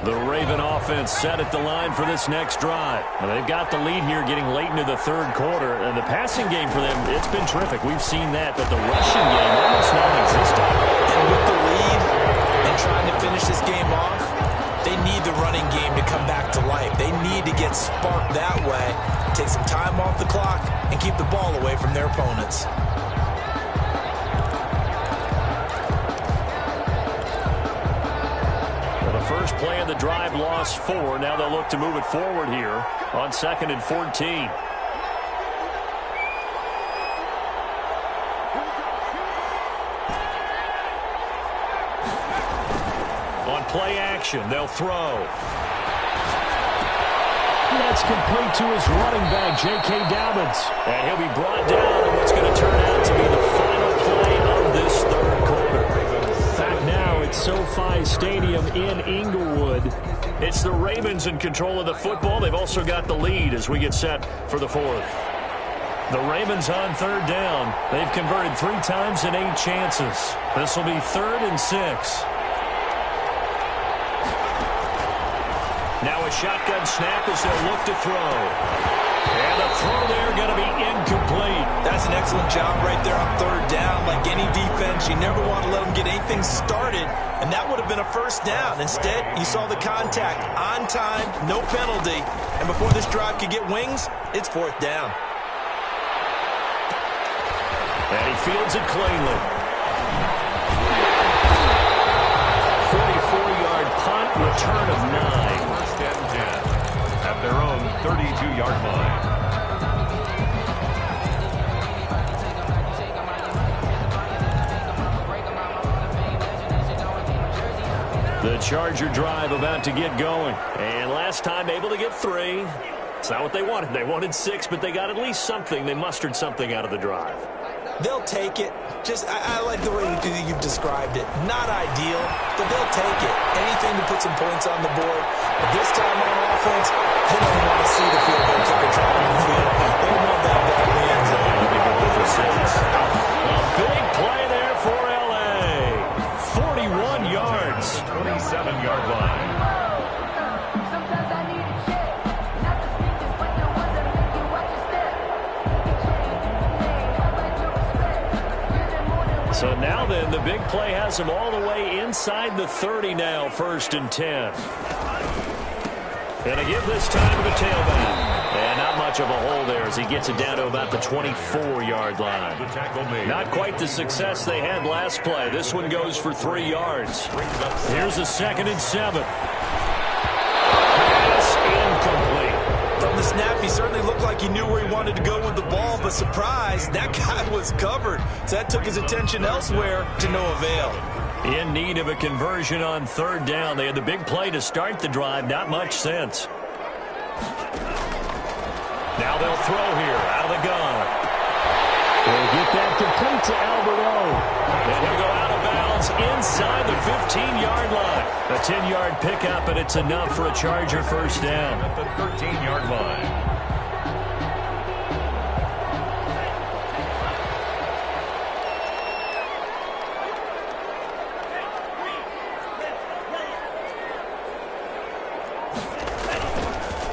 S6: The Raven offense set at the line for this next drive. Now, they've got the lead here getting late into the 3rd quarter. And the passing game for them, it's been terrific. We've seen that, but the rushing game almost non-existent.
S7: And with the lead and trying to finish this game off, they need the running game to come back to life. They need to get sparked that way, take some time off the clock, and keep the ball away from their opponents.
S6: First play of the drive, lost 4. Now they'll look to move it forward here on 2nd and 14. play action. They'll throw.
S10: That's complete to his running back, J.K. Dobbins.
S6: And he'll be brought down in what's going to turn out to be the final play of this third quarter.
S10: Back now at SoFi Stadium in Inglewood.
S6: It's the Ravens in control of the football. They've also got the lead as we get set for the fourth. The Ravens on third down. They've converted 3 times in 8 chances. This will be 3rd and 6. Now a shotgun snap as they'll look to throw. And the throw there going to be incomplete.
S7: That's an excellent job right there on third down. Like any defense, you never want to let them get anything started, and that would have been a first down. Instead, you saw the contact on time, no penalty, and before this drive could get wings, it's 4th down.
S6: And he fields it cleanly. 44-yard punt, return of 9.
S8: First and 10 at their own 32-yard line.
S6: The Charger drive about to get going. And last time able to get 3. It's not what they wanted. They wanted 6, but they got at least something. They mustered something out of the drive.
S7: They'll take it. I like the way you've described it. Not ideal, but they'll take it. Anything to put some points on the board. But this time on offense, they don't want to see the field goal kicker dropping the field. They want that ball in the end zone. They go for 6.
S6: A big play there for L.A. 41 yards.
S8: 27-yard line.
S6: So now then, the big play has him all the way inside the 30 now, 1st and 10. Gonna give this time to the tailback. And not much of a hole there as he gets it down to about the 24-yard line. Not quite the success they had last play. This one goes for 3 yards. Here's a 2nd and 7. Pass incomplete.
S7: From the snap, he certainly looked like he knew where he wanted to go with the ball, but surprise, that guy was covered. So that took his attention elsewhere to no avail.
S6: In need of a conversion on 3rd down. They had the big play to start the drive. Not much sense. Now they'll throw here out of the gun.
S10: They'll get that complete to Albert O.
S6: And he'll go out of bounds inside the 15-yard line. A 10-yard pickup, and it's enough for a Charger first down.
S8: At the 13-yard line.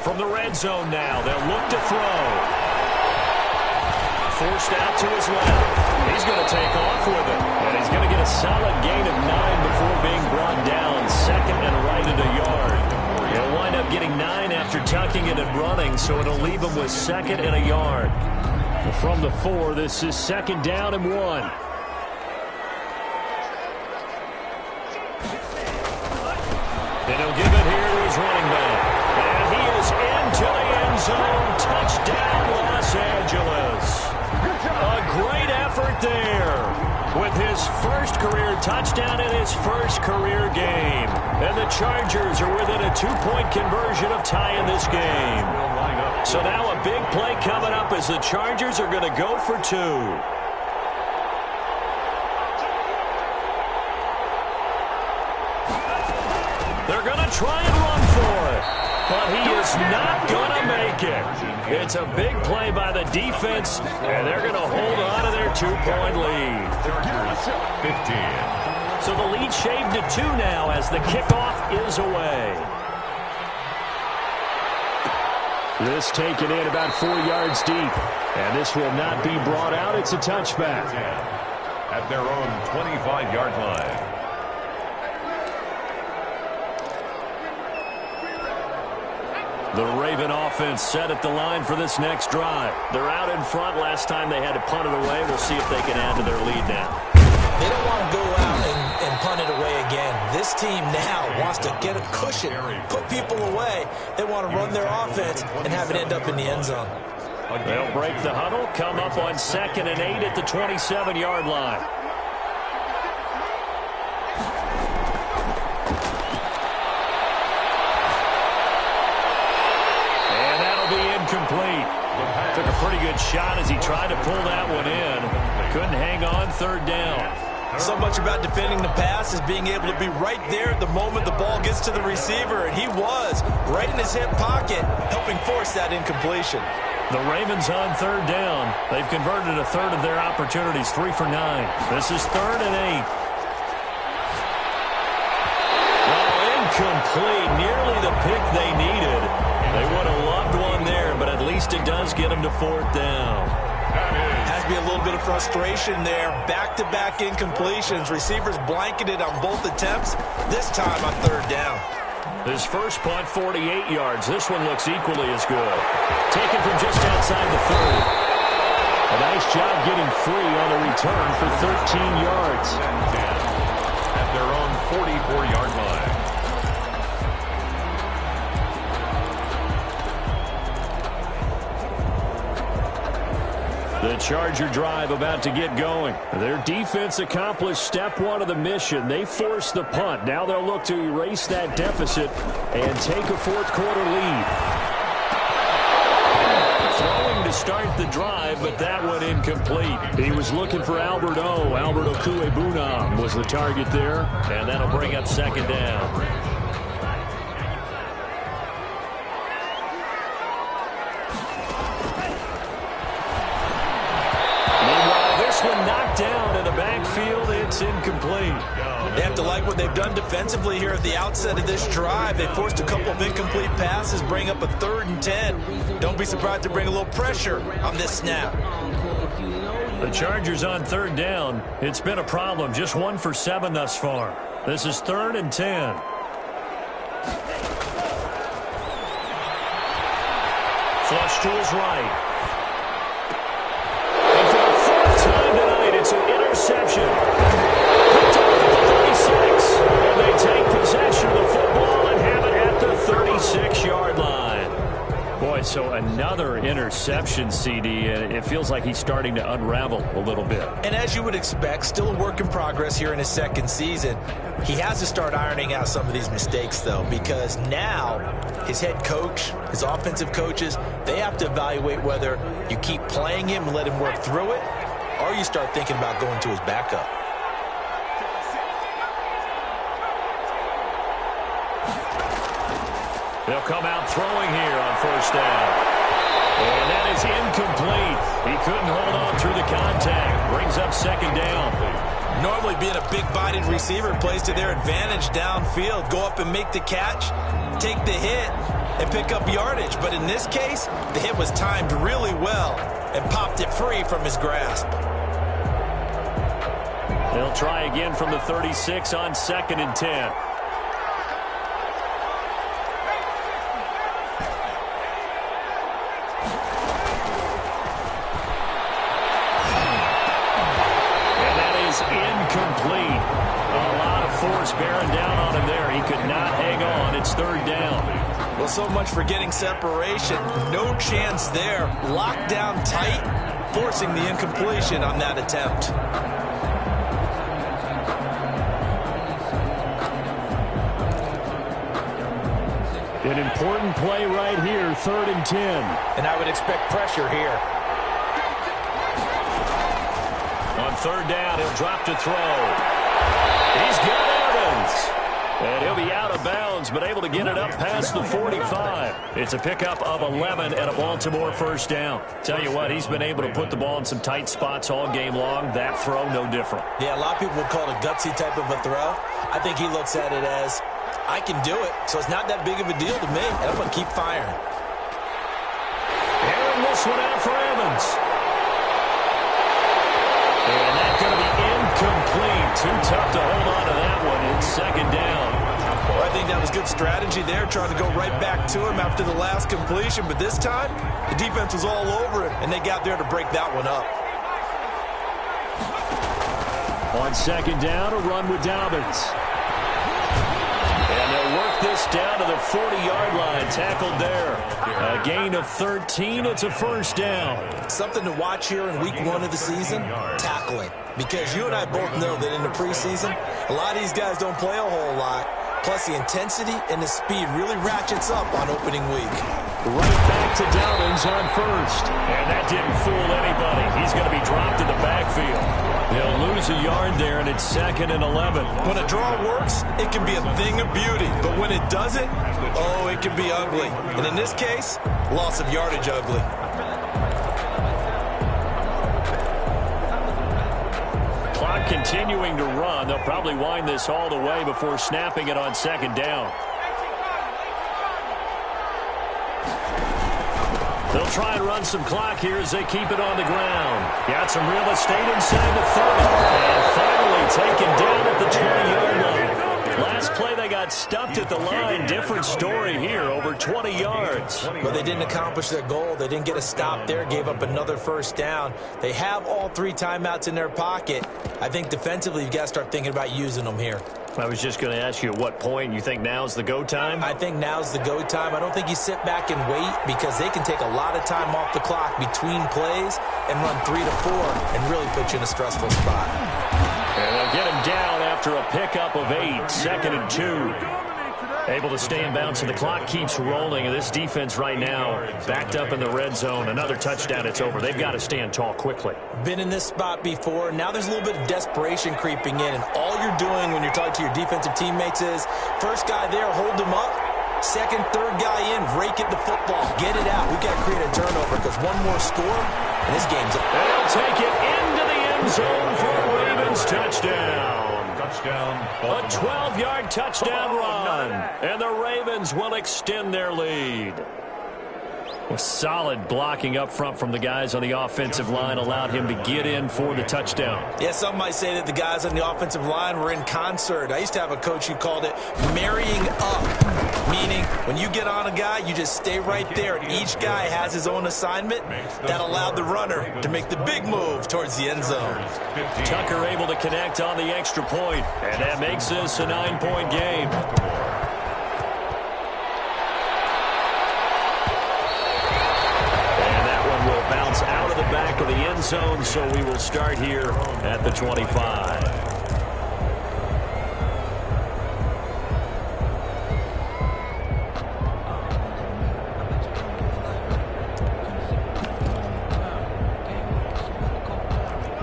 S6: From the red zone now, they'll look to throw. Forced out to his left. He's going to take off with it. And he's going to get a solid gain of 9 before being brought down. 2nd and right at a yard. He'll wind up getting 9 after tucking it and running, so it'll leave him with 2nd and a yard.
S10: From the 4, this is 2nd down and 1.
S6: And he'll give it here to his running back. And he is into the end zone. Touchdown, Los Angeles. A great effort there with his first career touchdown in his first career game. And the Chargers are within a 2-point conversion of tying this game. So now a big play coming up as the Chargers are going to go for 2. They're going to try and run for it, but he is not going to make it. It's a big play by the defense, and they're going to hold on to their 2-point lead.
S8: Chargers 15.
S6: So the lead shaved to 2 now as the kickoff is away.
S10: This taken in about 4 yards deep, and this will not be brought out. It's a touchback.
S8: At their own 25-yard line.
S6: The Raven offense set at the line for this next drive. They're out in front. Last time they had to punt it away. We'll see if they can add to their lead now.
S7: They don't want to go out and punt it away again. This team now wants to get a cushion, put people away. They want to run their offense and have it end up in the end zone.
S6: They'll break the huddle, come up on 2nd and 8 at the 27-yard line. incomplete. Took a pretty good shot as he tried to pull that one in. Couldn't hang on, third down.
S7: So much about defending the pass is being able to be right there at the moment the ball gets to the receiver, and he was right in his hip pocket, helping force that incompletion.
S6: The Ravens on third down. They've converted a third of their opportunities, 3 for 9. This is 3rd and 8. Incomplete, nearly the pick they needed. They would have loved one there, but at least it does get them to 4th down.
S7: Has to be a little bit of frustration there. Back-to-back incompletions. Receivers blanketed on both attempts, this time on 3rd down.
S6: His first punt, 48 yards. This one looks equally as good. Taken from just outside the 30. A nice job getting free on the return for 13 yards.
S8: At their own 44-yard line.
S6: The Charger drive about to get going. Their defense accomplished step 1 of the mission. They forced the punt. Now they'll look to erase that deficit and take a 4th quarter lead. Throwing to start the drive, but that one incomplete. He was looking for Albert Wk1 was the target there, and that'll bring up 2nd down. Knocked down in the backfield. It's incomplete.
S7: They have to like what they've done defensively here at the outset of this drive. They forced a couple of incomplete passes, bring up a 3rd and 10. Don't be surprised to bring a little pressure on this snap.
S6: The Chargers on 3rd down. It's been a problem. Just 1 for 7 thus far. This is 3rd and 10. Flush to his right. It's an interception. Picked off at the 36. And they take possession of the football and have it at the 36-yard line. Boy, so another interception, CD, and it feels like he's starting to unravel a little bit.
S7: And as you would expect, still a work in progress here in his 2nd season. He has to start ironing out some of these mistakes, though, because now his head coach, his offensive coaches, they have to evaluate whether you keep playing him and let him work through it, or you start thinking about going to his backup.
S6: They'll come out throwing here on 1st down. And that is incomplete. He couldn't hold on through the contact. Brings up 2nd down.
S7: Normally being a big-bodied receiver plays to their advantage downfield. Go up and make the catch, take the hit, and pick up yardage. But in this case, the hit was timed really well and popped it free from his grasp.
S6: They'll try again from the 36 on 2nd and 10. And that is incomplete. A lot of force bearing down on him there. He could not hang on. It's 3rd down.
S7: Well, so much for getting separation. No chance there. Locked down tight, forcing the incompletion on that attempt.
S6: An important play right here, 3rd and 10.
S7: And I would expect pressure here.
S6: On 3rd down, he'll drop to throw. He's got Evans. And he'll be out of bounds, but able to get it up past the 45. It's a pickup of 11 and a Baltimore 1st down. Tell you what, he's been able to put the ball in some tight spots all game long. That throw, no different.
S7: Yeah, a lot of people would call it a gutsy type of a throw. I think he looks at it as, I can do it, so it's not that big of a deal to me, and I'm going to keep firing.
S6: Airing this one out for Evans. And that's going to be incomplete. Too tough to hold on to that one. It's 2nd down.
S7: Well, I think that was good strategy there, trying to go right back to him after the last completion, but this time, the defense was all over him, and they got there to break that one up.
S6: On 2nd down, a run with Dobbins. And they'll work this down to the 40-yard line. Tackled there. A gain of 13. It's a 1st down.
S7: Something to watch here in week 1 of the season, tackling. Because you and I both know that in the preseason, a lot of these guys don't play a whole lot. Plus, the intensity and the speed really ratchets up on opening week.
S6: Right back to Dobbins on first. And that didn't fool anybody. He's going to be dropped in the backfield. They'll lose a yard there, and it's 2nd and 11.
S7: When a draw works, it can be a thing of beauty. But when it doesn't, oh, it can be ugly. And in this case, loss of yardage ugly.
S6: Clock continuing to run. They'll probably wind this all the way before snapping it on 2nd down. They'll try and run some clock here as they keep it on the ground. Got some real estate inside the 30. And finally taken down at the 20-yard line. Last play they got stuffed at the line. Different story here, over 20 yards.
S7: But they didn't accomplish their goal. They didn't get a stop there, gave up another first down. They have all 3 timeouts in their pocket. I think defensively you've got to start thinking about using them here.
S6: I was just going to ask you at what point you think now's the go time?
S7: I think now's the go time. I don't think you sit back and wait because they can take a lot of time off the clock between plays and run 3 to 4 and really put you in a stressful spot.
S6: And they'll get him down after a pickup of 8, 2nd and 2. Able to stay in bounds, and the clock keeps rolling. And this defense right now backed up in the red zone. Another touchdown, it's over. They've got to stand tall quickly.
S7: Been in this spot before. Now there's a little bit of desperation creeping in. And all you're doing when you're talking to your defensive teammates is, first guy there, hold him up. Second, third guy in, rake at the football. Get it out. We've got to create a turnover because one more score, and this game's up.
S6: They'll take it into the end zone for a Ravens touchdown. A 12-yard touchdown run, and the Ravens will extend their lead. With solid blocking up front from the guys on the offensive line allowed him to get in for the touchdown.
S7: Yeah, some might say that the guys on the offensive line were in concert. I used to have a coach who called it marrying up, meaning when you get on a guy, you just stay right there. And each guy has his own assignment. That allowed the runner to make the big move towards the end zone.
S6: Tucker able to connect on the extra point, and that makes this a 9-point game. Bounce out of the back of the end zone, so we will start here at the 25.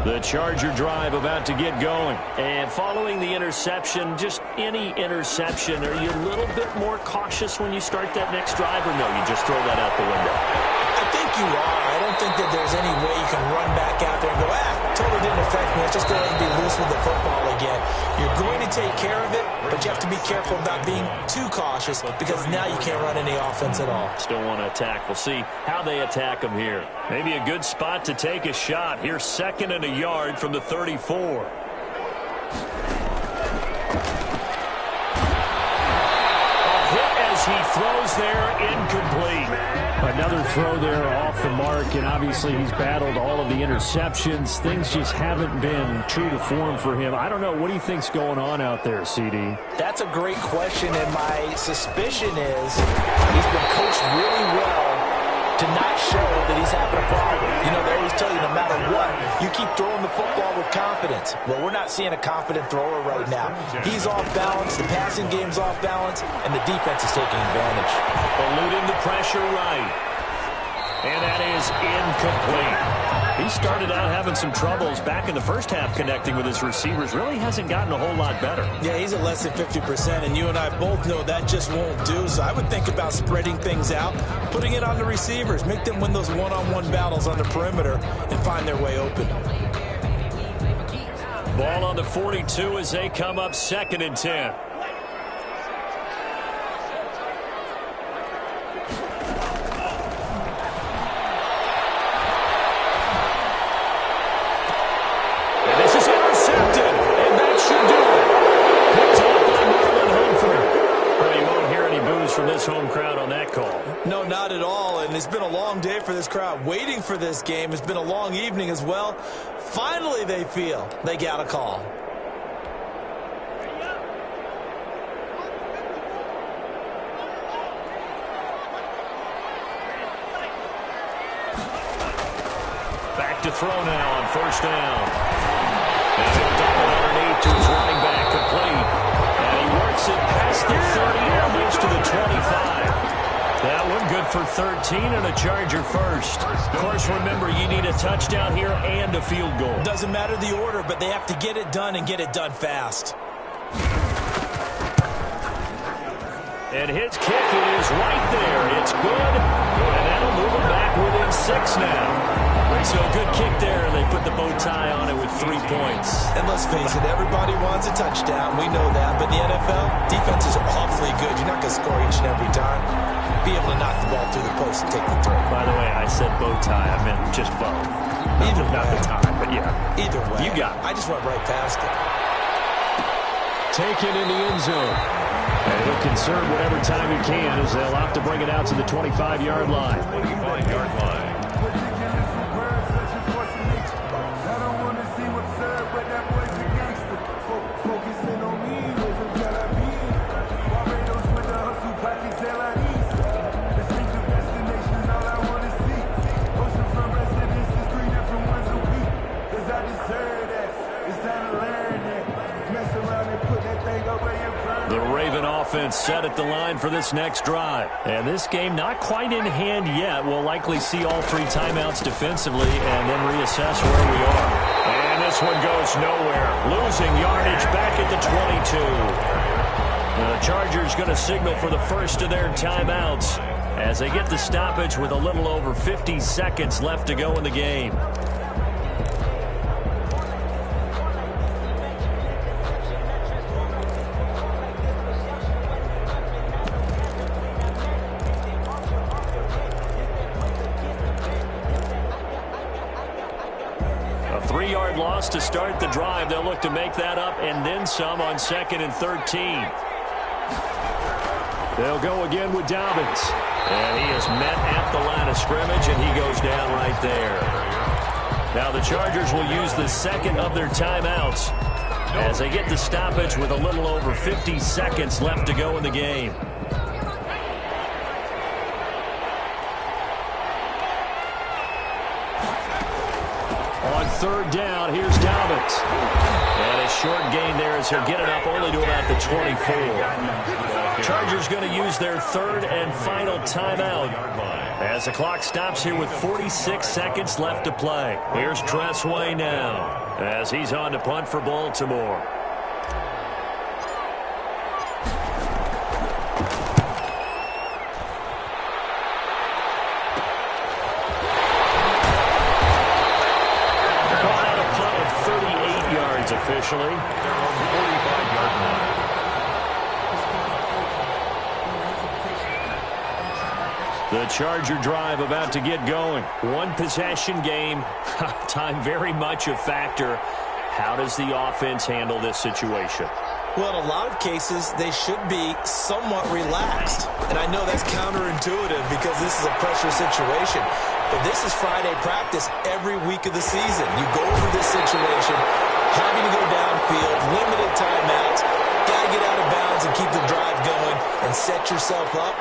S6: The Charger drive about to get going. And following the interception, just any interception, are you a little bit more cautious when you start that next drive, or no, you just throw that out the window?
S7: I think you are. I don't think that there's any way you can run back out there and go, totally didn't affect me. Let's just go ahead and be loose with the football again. You're going to take care of it, but you have to be careful about being too cautious because now you can't run any offense at all.
S6: Still want to attack. We'll see how they attack them here. Maybe a good spot to take a shot. Here's 2nd and a yard from the 34. He throws there, incomplete.
S10: Another throw there off the mark, and obviously he's battled all of the interceptions. Things just haven't been true to form for him. I don't know. What do you think's going on out there, CD?
S7: That's a great question, and my suspicion is he's been coached really well to not show that he's having a problem. You know, they always tell you no matter what, you keep throwing the football with confidence. Well, we're not seeing a confident thrower right now. He's off balance, the passing game's off balance, and the defense is taking advantage.
S6: Eluding the pressure right. And that is incomplete. He started out having some troubles back in the first half connecting with his receivers. Really hasn't gotten a whole lot better.
S7: Yeah, he's at less than 50%, and you and I both know that just won't do. So I would think about spreading things out, putting it on the receivers, make them win those one-on-one battles on the perimeter, and find their way open.
S6: Ball on the 42 as they come up 2nd and 10. From this home crowd on that call.
S7: No, not at all, and it's been a long day for this crowd waiting for this game. It's been a long evening as well. Finally, they feel they got a call.
S6: Back to throw now on 1st down. And he'll double underneath to his running back, complete. And he works it past the for 13 and a Charger first. Of course, remember, you need a touchdown here and a field goal.
S7: Doesn't matter the order, but they have to get it done and get it done fast.
S6: And his kick is right there. It's good, and that'll move him back within 6 now. So a good kick there, and they put the bow tie on it with 3 points.
S7: And let's face it, everybody wants a touchdown. We know that. But in the NFL, defense is awfully good. You're not going to score each and every time. Be able to knock the ball through the post and take the throw.
S6: By the way, I said bow tie. I meant just bow. Not the tie, but yeah.
S7: Either way.
S6: You got it.
S7: I just went right past it.
S10: Taken in the end zone. And he'll conserve whatever time he can as they'll opt to bring it out to the 25-yard line.
S8: 25-yard line.
S6: The Raven offense set at the line for this next drive. And this game not quite in hand yet. We'll likely see all 3 timeouts defensively and then reassess where we are. And this one goes nowhere. Losing yardage back at the 22. The Chargers going to signal for the first of their timeouts as they get the stoppage with a little over 50 seconds left to go in the game. A 3-yard loss to start the drive. They'll look to make that up and then some on 2nd and 13.
S10: They'll go again with Dobbins.
S6: And he is met at the line of scrimmage, and he goes down right there. Now the Chargers will use the second of their timeouts as they get the stoppage with a little over 50 seconds left to go in the game.
S10: On 3rd down, here's Dobbins.
S6: And a short gain there as he'll get it up only to about the 24. Chargers going to use their 3rd and final timeout as the clock stops here with 46 seconds left to play. Here's Tressway now as he's on to punt for Baltimore. Officially.
S8: They're on the 45-yard line.
S6: The Charger drive about to get going. 1 possession game. Time very much a factor. How does the offense handle this situation?
S7: Well, in a lot of cases, they should be somewhat relaxed. And I know that's counterintuitive because this is a pressure situation. But this is Friday practice every week of the season. You go over this situation, having to go downfield, limited timeouts, got to get out of bounds and keep the drive going and set yourself up.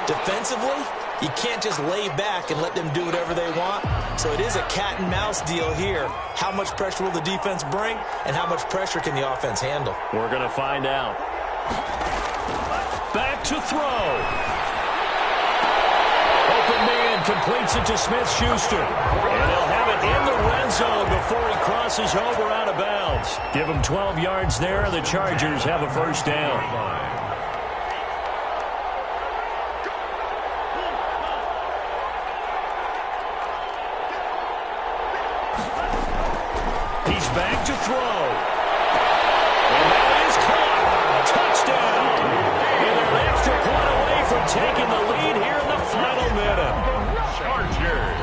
S7: Defensively, you can't just lay back and let them do whatever they want. So it is a cat and mouse deal here. How much pressure will the defense bring and how much pressure can the offense handle?
S6: We're going to find out. Back to throw. Open man completes it to Smith-Schuster. And they'll have it in the red zone before he crosses over out of bounds. Give him 12 yards there. The Chargers have a first down. He's back to throw. And that is caught. Touchdown. And they're an extra point away from taking the lead here in the final minute. Chargers.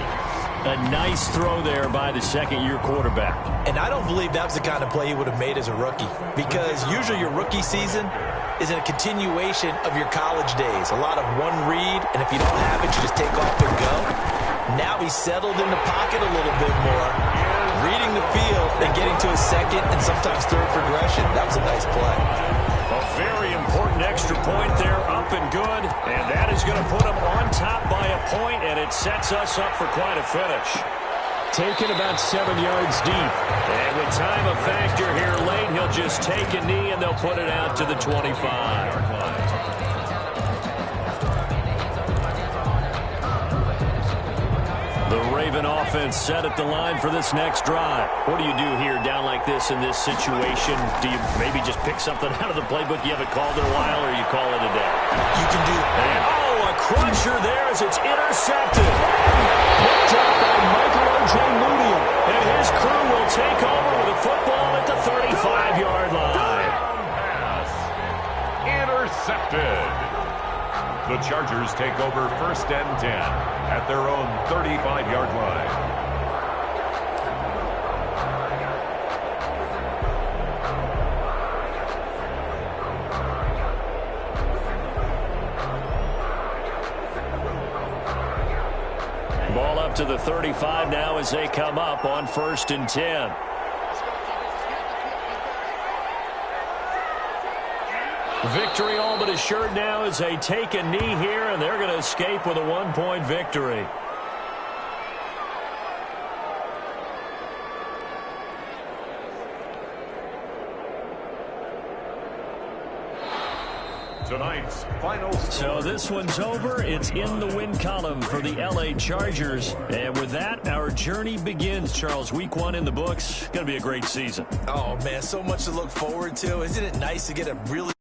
S6: A nice throw there by the second-year quarterback.
S7: And I don't believe that was the kind of play he would have made as a rookie. Because usually your rookie season is a continuation of your college days. A lot of one read, and if you don't have it, you just take off and go. Now he's settled in the pocket a little bit more, reading the field and getting to his second and sometimes third progression. That was a nice play.
S6: A very important extra point there, up and good. And that is going to put him on top by a point, and it sets us up for quite a finish.
S10: Taken about 7 yards deep.
S6: And with time a factor here late, he'll just take a knee, and they'll put it out to the 25. Raven offense set at the line for this next drive. What do you do here down like this in this situation? Do you maybe just pick something out of the playbook you haven't called in a while, or you call it a day?
S7: You can do it.
S6: And, a crusher there as it's intercepted. Picked up by Michael O.J. Moody. And his crew will take over with a football at the 35-yard line.
S8: Pass. Intercepted. The Chargers take over 1st and 10 at their own 35-yard line.
S6: Ball up to the 35 now as they come up on 1st and 10. Victory all but assured now as they take a knee here, and they're going to escape with a 1-point victory.
S8: Tonight's final score.
S6: So this one's over. It's in the win column for the LA Chargers. And with that, our journey begins, Charles. Week 1 in the books. Going to be a great season.
S7: Oh, man, so much to look forward to. Isn't it nice to get a really